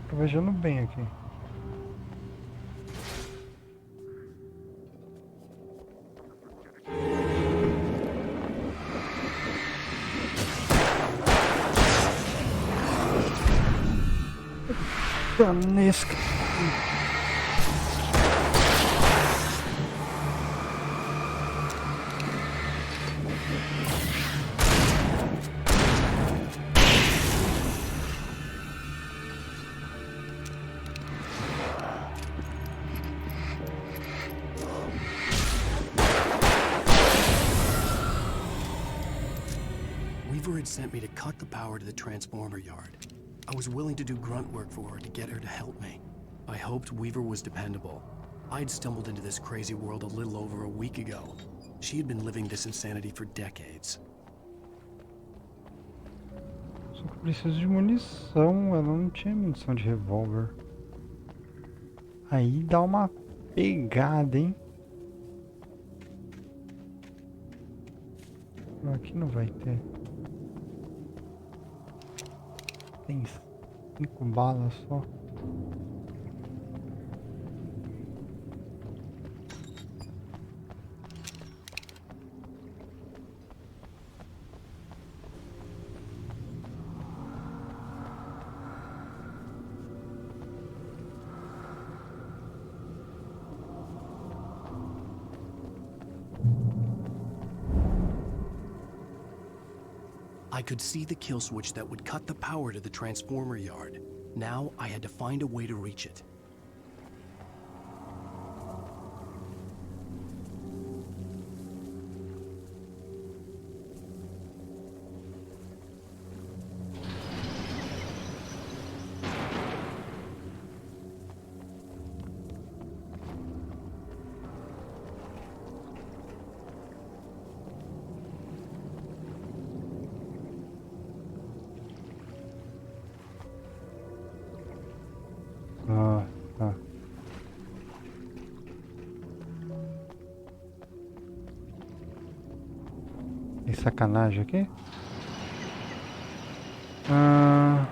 trovejando bem aqui. Danesca. Weaver had sent me to cut the power to the transformer yard. I was willing to do grunt work for her to get her to help me. I hoped Weaver was dependable. I'd stumbled into this crazy world a little over a week ago. She had been living this insanity for decades. Só que eu preciso de munição. Ela não tinha munição de revólver. Aí dá uma pegada, hein? Aqui não vai ter. Tem 5 balas só. I could see the kill switch that would cut the power to the transformer yard. Now I had to find a way to reach it. Ah, tá. Tem sacanagem aqui? Ah,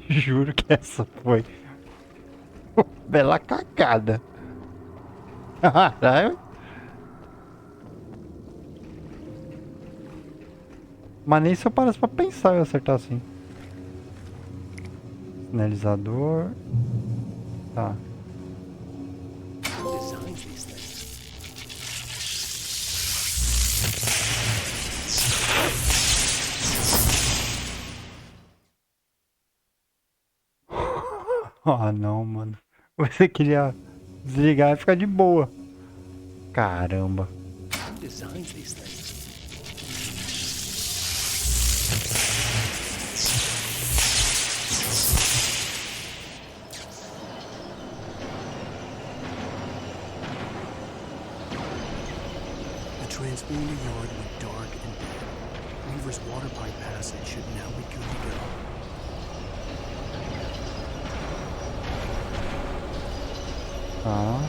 juro que essa foi bela cagada. Caralho. Mas nem se eu parasse pra pensar eu ia acertar assim. Sinalizador. Tá. Who designs these things? Ah, não, mano. Você queria desligar e ficar de boa. Caramba. Who designs these things? The transponder yard went dark and dead. Weaver's water pipe passage should now be good to go. Tá.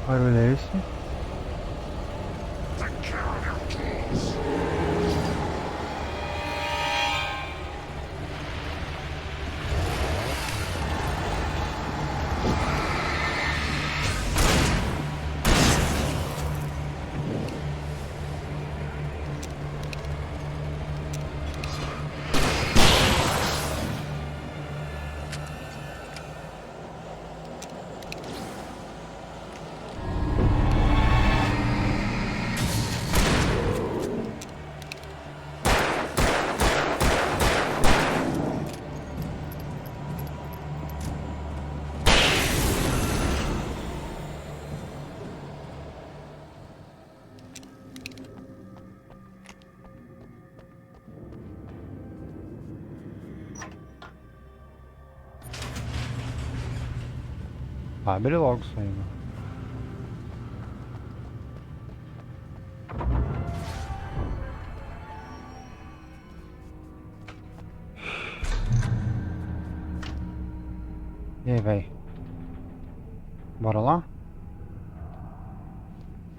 Barulho é esse? Abre logo isso aí, mano. E aí, véi? Bora lá?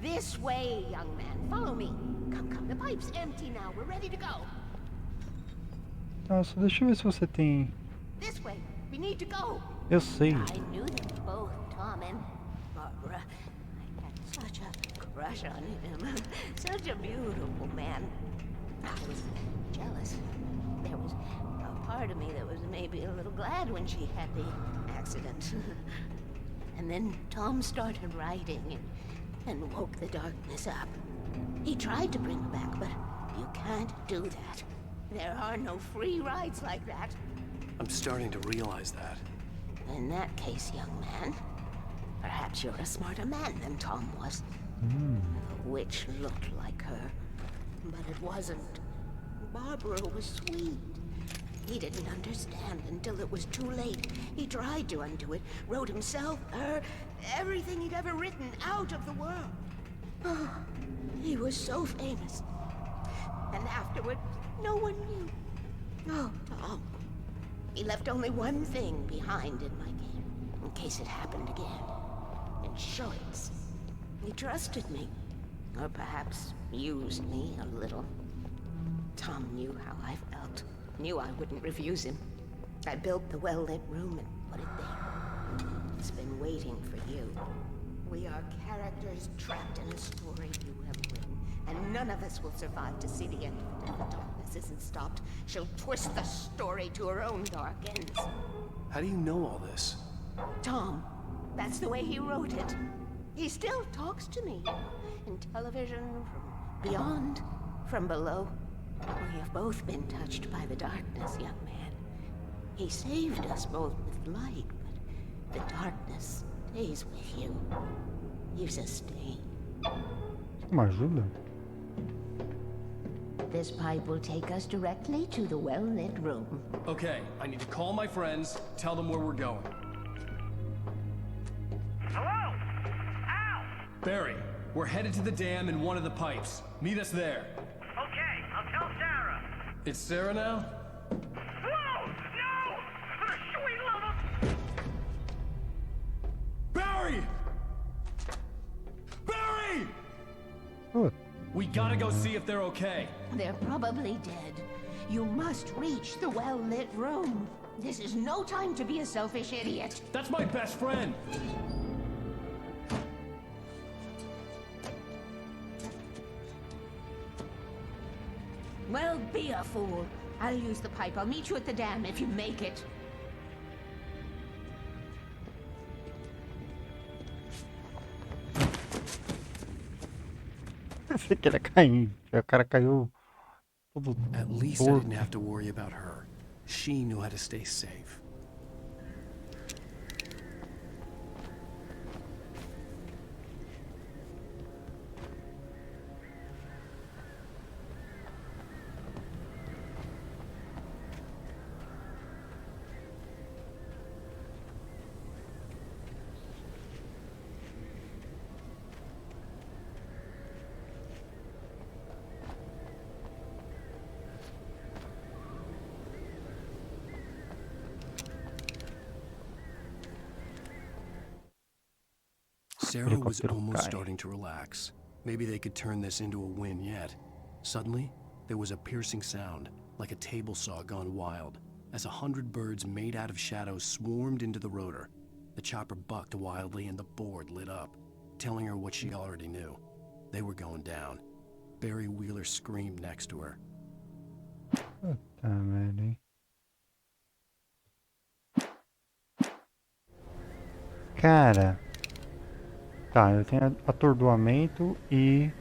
This way, young man. Follow me. Come, come. The pipe's empty now. We're ready to go. Tá, só deixa eu ver se você tem... This way. We need to go. Eu sei. I knew them both, Tom and Barbara. I had such a crush on him. Such a beautiful man. I was jealous. There was a part of me that was maybe a little glad when she had the accident. And then Tom started writing and woke the darkness up. He tried to bring her back, but you can't do that. There are no free rides like that. I'm starting to realize that. In that case, young man, perhaps you're a smarter man than Tom was. The witch looked like her, but it wasn't. Barbara was sweet. He didn't understand until it was too late. He tried to undo it, wrote himself, her, everything he'd ever written out of the world. Oh, he was so famous. And afterward, no one knew. Oh, Tom. He left only one thing behind in my game, in case it happened again. Insurance. He trusted me. Or perhaps used me a little. Tom knew how I felt. Knew I wouldn't refuse him. I built the well-lit room and put it there. It's been waiting for you. We are characters trapped in a story you have written. and none of us will survive to see the end of it. If the darkness isn't stopped, she'll twist the story to her own dark ends. How do you know all this? Tom, that's the way he wrote it. He still talks to me. In television, from beyond, from below. We have both been touched by the darkness, young man. He saved us both with light, but the darkness stays with you. Leaves a stain. Uma ajuda? This pipe will take us directly to the well-lit room. Okay, I need to call my friends, tell them where we're going. Hello? Al! Barry, we're headed to the dam in one of the pipes. Meet us there. Okay, I'll tell Sarah. It's Sarah now? Whoa! No! For the sweet love of... Barry! Barry! Oh, We gotta go see if they're okay. They're probably dead. You must reach the well-lit room. This is no time to be a selfish idiot. That's my best friend. Well, be a fool. I'll use the pipe. I'll meet you at the dam if you make it. pensei que ele ia cair. O cara caiu todo At least I torto. didn't have to worry about her. She knew how to stay safe. Sarah was almost starting to relax. Maybe they could turn this into a win yet. Suddenly, there was a piercing sound, like a table saw gone wild, as 100 birds made out of shadows swarmed into the rotor. The chopper bucked wildly and the board lit up, telling her what she already knew. They were going down. Barry Wheeler screamed next to her. Puta merda, hein? Cara. Tá, eu tenho atordoamento e...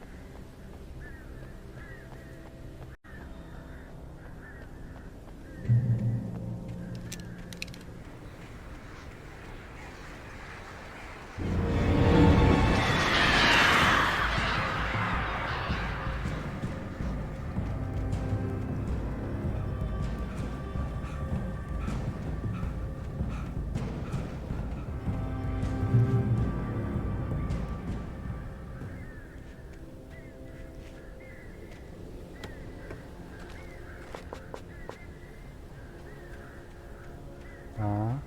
Tá.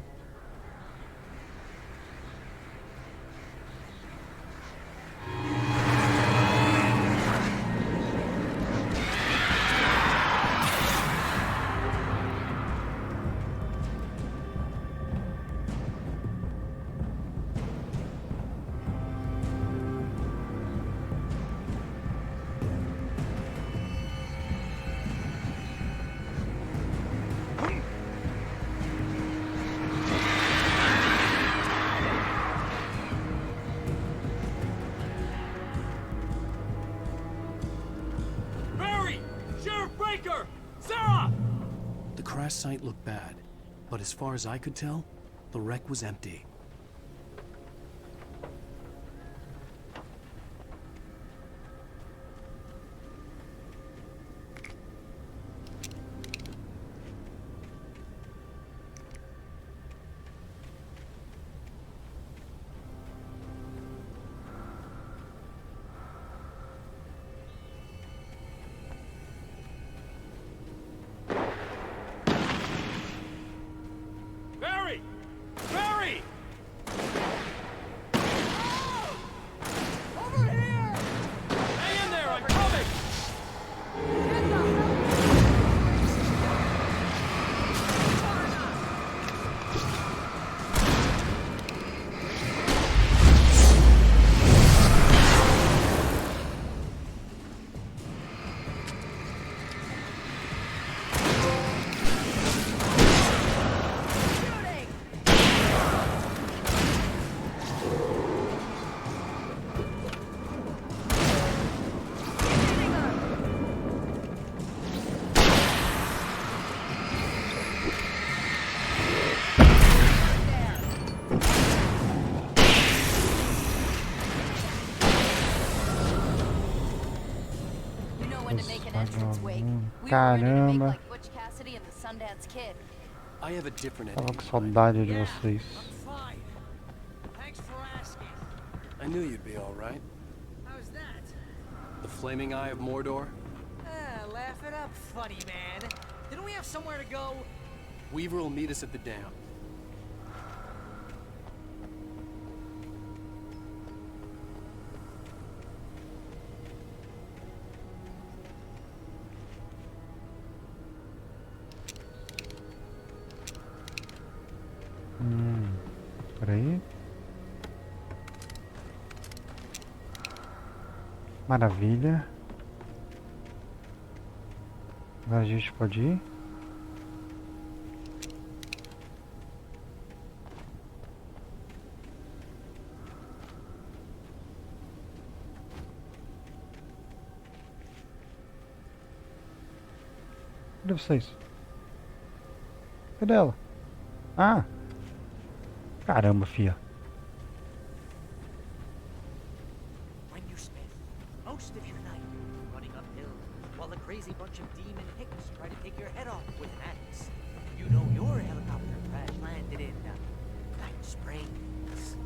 Barry! Sheriff Baker! Sarah! The crash site looked bad, but as far as I could tell, the wreck was empty. Barry! Barry! when to make an entrance, Wake. We were ready to make Caramba, like Butch Cassidy and the Sundance Kid. I have a different tava ending com in mind. saudade de vocês. Fine. Thanks for asking. I knew you'd be all right. How's that? The flaming eye of Mordor? Laugh it up, funny man. Didn't we have somewhere to go? Weaver will meet us at the dam. Peraí. Maravilha. Agora a gente pode ir. Cadê vocês? Cadê ela? Ah! Caramba, fia. When you spend most of your night running uphill while a crazy bunch of demon hicks try to take your head off with an axe. You know your helicopter crash landed in Night Springs.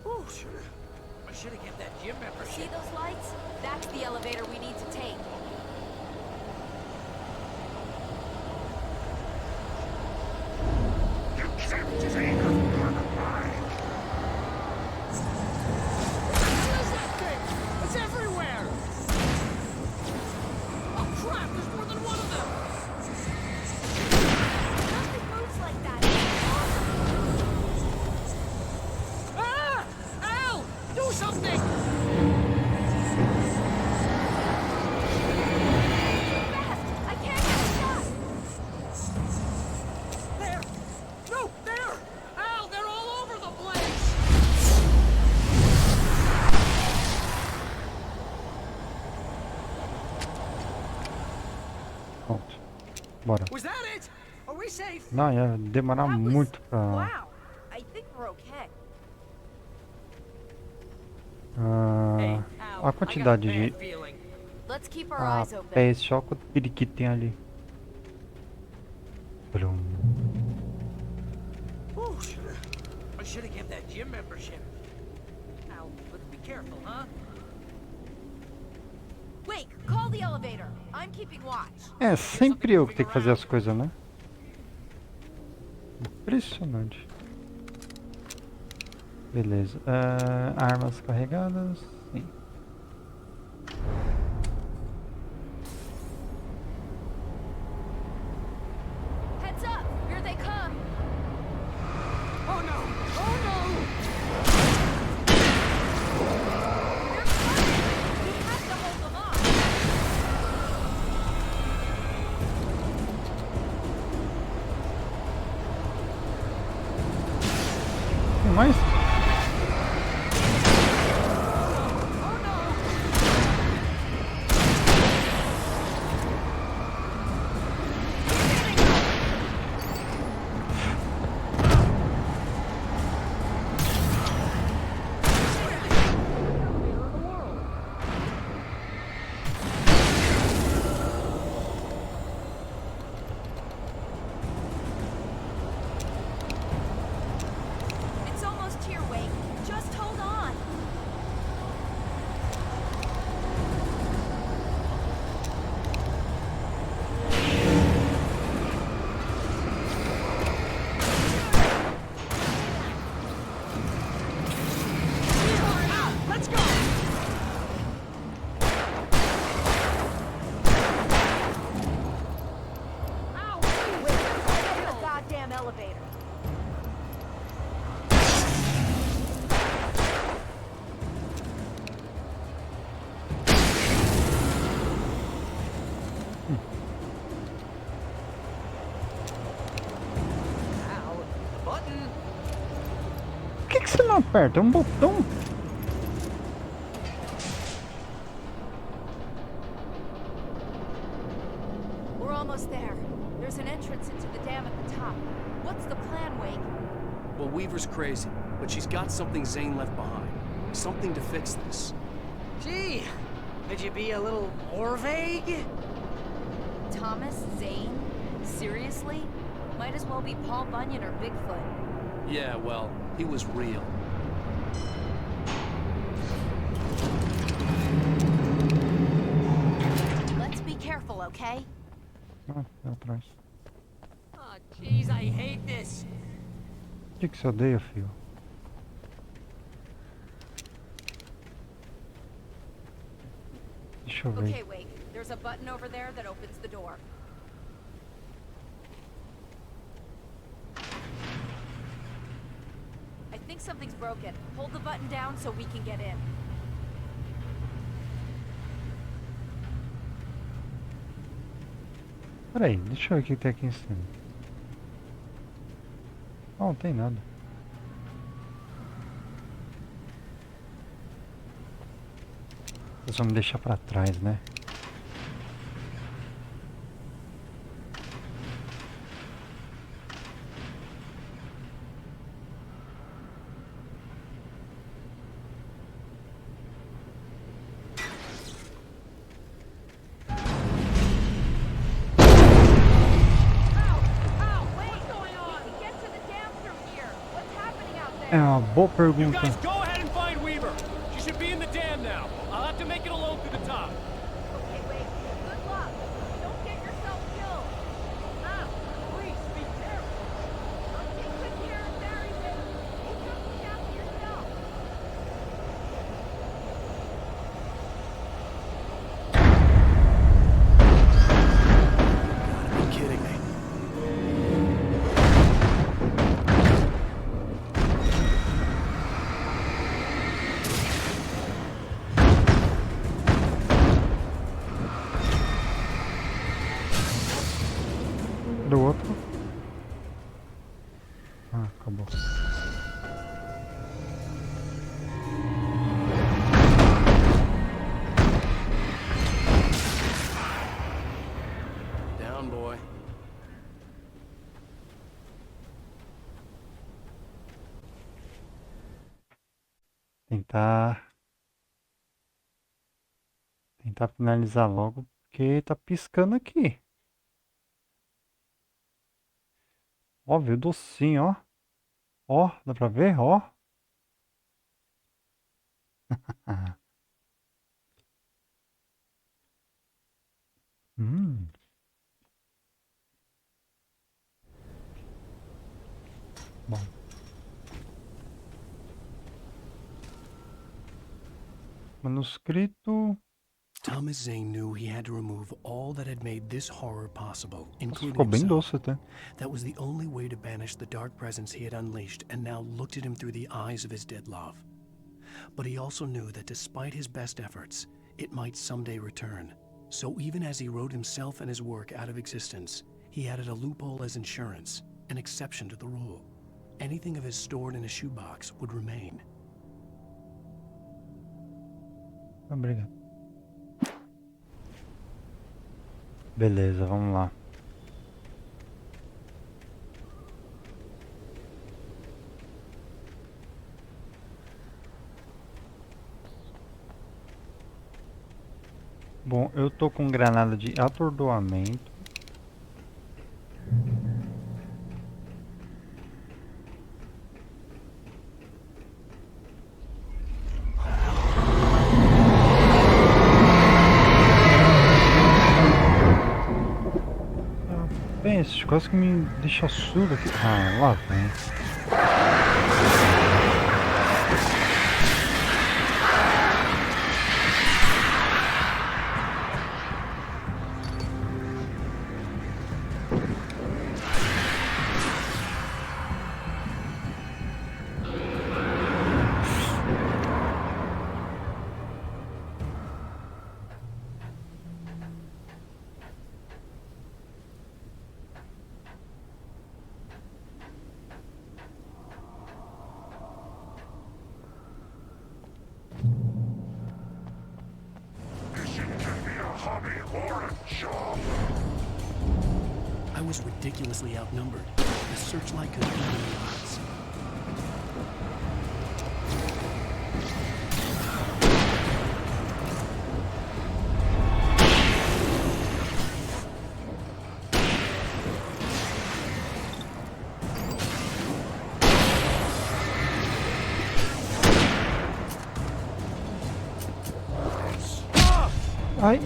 Oh, I should have kept that gym membership. See those lights? That's the elevator we need to take. It's everywhere! Oh crap, there's more than one of them! Nothing moves like that. Ah! Al! Do something! Fast! I can't get a shot! There! No, there! Al, they're all over the place! Pronto. Bora. Was that it? Are we safe? Não, ia demorar That was- muito pra... Wow. I think we're okay. Hey, Al, a quantidade I got a de bad feeling. Let's keep our eyes open. pés só com o periquito tem ali. Brum. Oh, I should have kept that gym membership. Al, let's be careful, huh? Wake, call the elevator. I'm keeping watch. É sempre eu que tenho que fazer as coisas, né? Impressionante. Beleza. Armas carregadas. Sim. Heads up! Here they come! Oh no! Oh no! They're coming! We have to hold them off! Tem mais? It's almost here, Wake. Just hold on. Let's go! Wait, get to the goddamn elevator. Al, the button. Por que você não aperta? É um botão? We're almost there. There's an entrance into the dam at the top. What's the plan, Wake? Well, Weaver's crazy, but she's got something Zane left behind. Something to fix this. Gee, could you be a little more vague? Thomas Zane? Seriously? Might as well be Paul Bunyan or Bigfoot. Yeah, well, he was real. Let's be careful, okay? Ah, é atrás. Oh, jeez, I hate this. O que você odeia, filho? Deixa eu ver. Okay, Wake. There's a button over there that opens the door. I think something's broken. Hold the button down so we can get in. Peraí, deixa eu ver o que tem aqui em cima. Não tem nada. Vocês vão me deixar pra trás, né? É uma boa pergunta. Guys, go ahead and find Weaver. She should be in the dam now. I'll have to make it alone through the top. Okay, Wake. Good luck. Don't get yourself killed. Ah, please, be careful. I'll take good care of Barry, baby. You just look after yourself. Gotta be kidding me. Do outro. Ah, acabou. Down, boy. Tentar finalizar logo, porque tá piscando aqui. Ó, viu docinho, ó. Ó, dá pra ver, ó. Hum. Bom. Manuscrito. Thomas Zane knew he had to remove all that had made this horror possible, including Ficou bem himself. doce até. That was the only way to banish the dark presence he had unleashed and now looked at him through the eyes of his dead love. But he also knew that despite his best efforts, it might someday return. So even as he wrote himself and his work out of existence, he added a loophole as insurance, an exception to the rule. Anything of his stored in a shoebox would remain. Obrigado. Beleza, vamos lá. Bom, eu tô com granada de atordoamento. Bem, esses quase que me deixam surdo aqui. Ah, lá vem. I was ridiculously outnumbered. The searchlight could even the odds. Ai.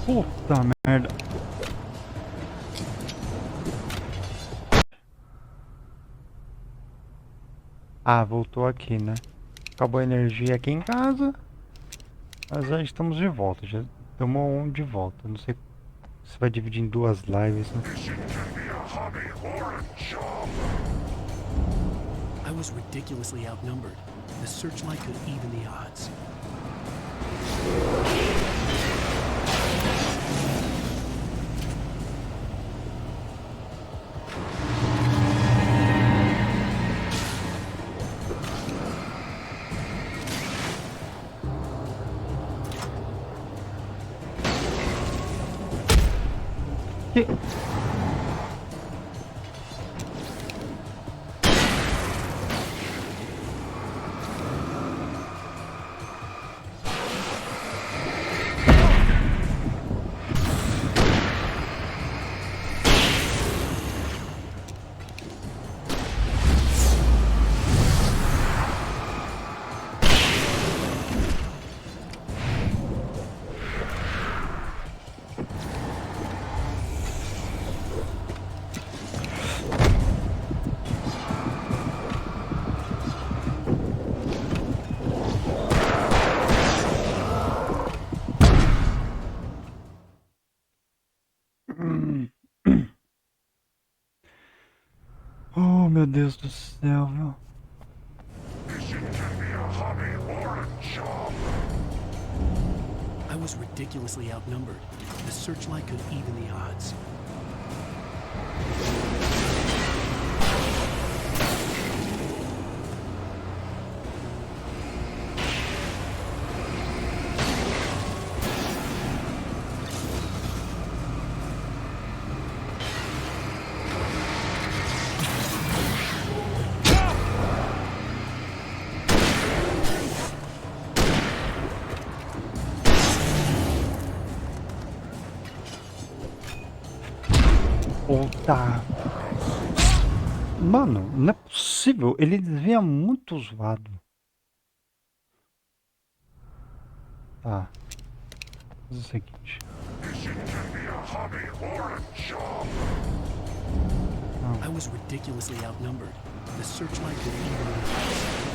Puta merda. Ah, voltou aqui, né? Acabou a energia aqui em casa. Mas já estamos de volta. Já tomou um de volta. Não sei se vai dividir em duas lives, né? I was ridiculously outnumbered. The searchlight could even the odds. Que... Oh, meu Deus do céu, viu? I was ridiculously outnumbered. The searchlight could even the odds. Puta. Mano, não é possível. Ele desvia muito zoado. Tá. Faz o seguinte. I was ridiculously outnumbered. The searchlight could even the odds.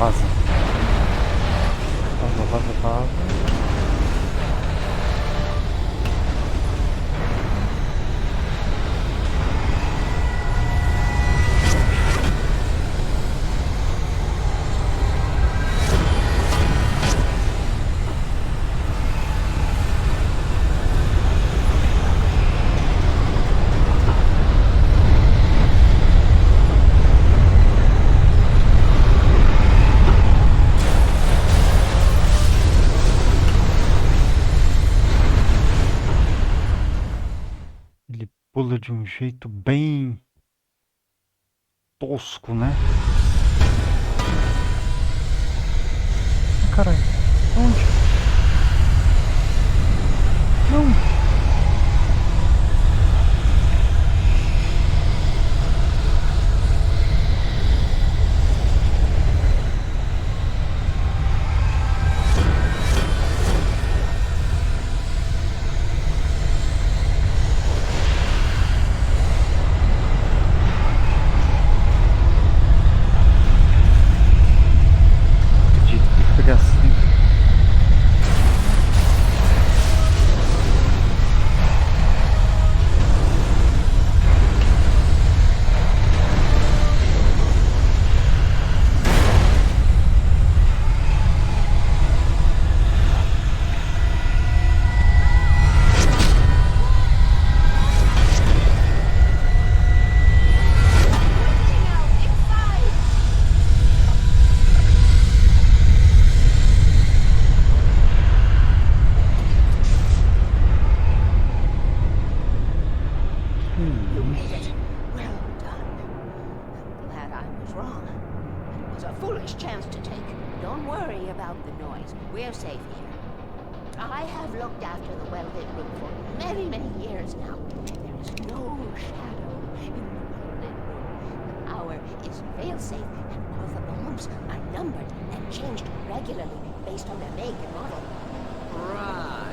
Vaza. Vaza, vaza, vaza. Ele pula de um jeito bem tosco, né? Caralho, onde? Não! Acredito, tem que pegar assim. You made it. Well done. Glad I was wrong. It was a foolish chance to take. Don't worry about the noise. We're safe here. I have looked after the well-lit room for many, many years now. There is no shadow in the well-lit room. The power is fail-safe, and all the bulbs are numbered and changed regularly based on their make and model. Right.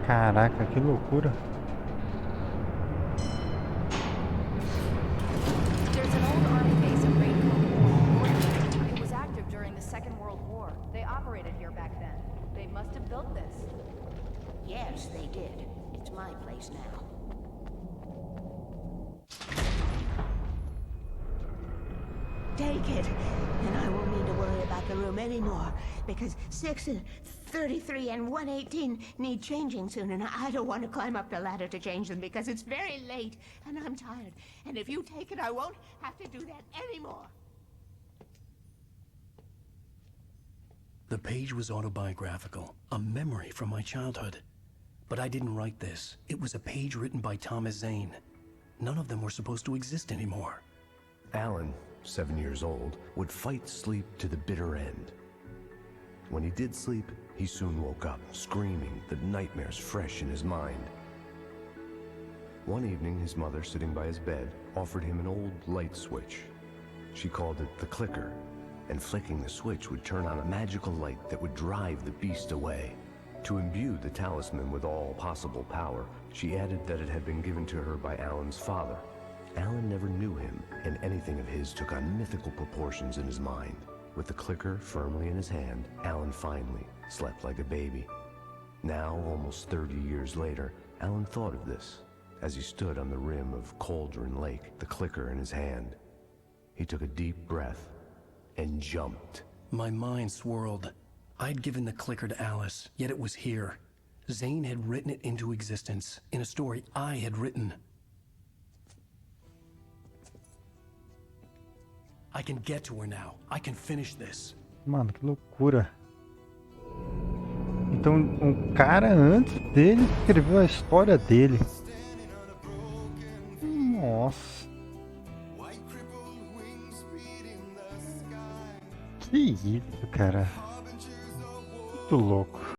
Caraca, que loucura. There's an old army base at Raincoat. It was active during the Second World War. They operated here back then. They must have built this. Yes, they did. It's my place now. Take it, and I won't need to worry about the room anymore, because 6 and 33 and 118 need changing soon, and I don't want to climb up the ladder to change them because it's very late, and I'm tired. And if you take it, I won't have to do that anymore. The page was autobiographical, a memory from my childhood. But I didn't write this. It was a page written by Thomas Zane. None of them were supposed to exist anymore. Alan, 7 years old, would fight sleep to the bitter end. When he did sleep, he soon woke up, screaming, the nightmares fresh in his mind. One evening, his mother, sitting by his bed, offered him an old light switch. She called it the clicker, and flicking the switch would turn on a magical light that would drive the beast away. To imbue the talisman with all possible power, she added that it had been given to her by Alan's father. Alan never knew him, and anything of his took on mythical proportions in his mind. With the clicker firmly in his hand, Alan finally slept like a baby. Now, almost 30 years later, Alan thought of this as he stood on the rim of Cauldron Lake, the clicker in his hand. He took a deep breath and jumped. My mind swirled. I'd given the clicker to Alice, yet it was here. Zane had written it into existence, in a story I had written. I can get to her now. I can finish this. Mano, que loucura. Então, um cara antes dele escreveu a história dele. Nossa. Que isso, cara. Muito louco.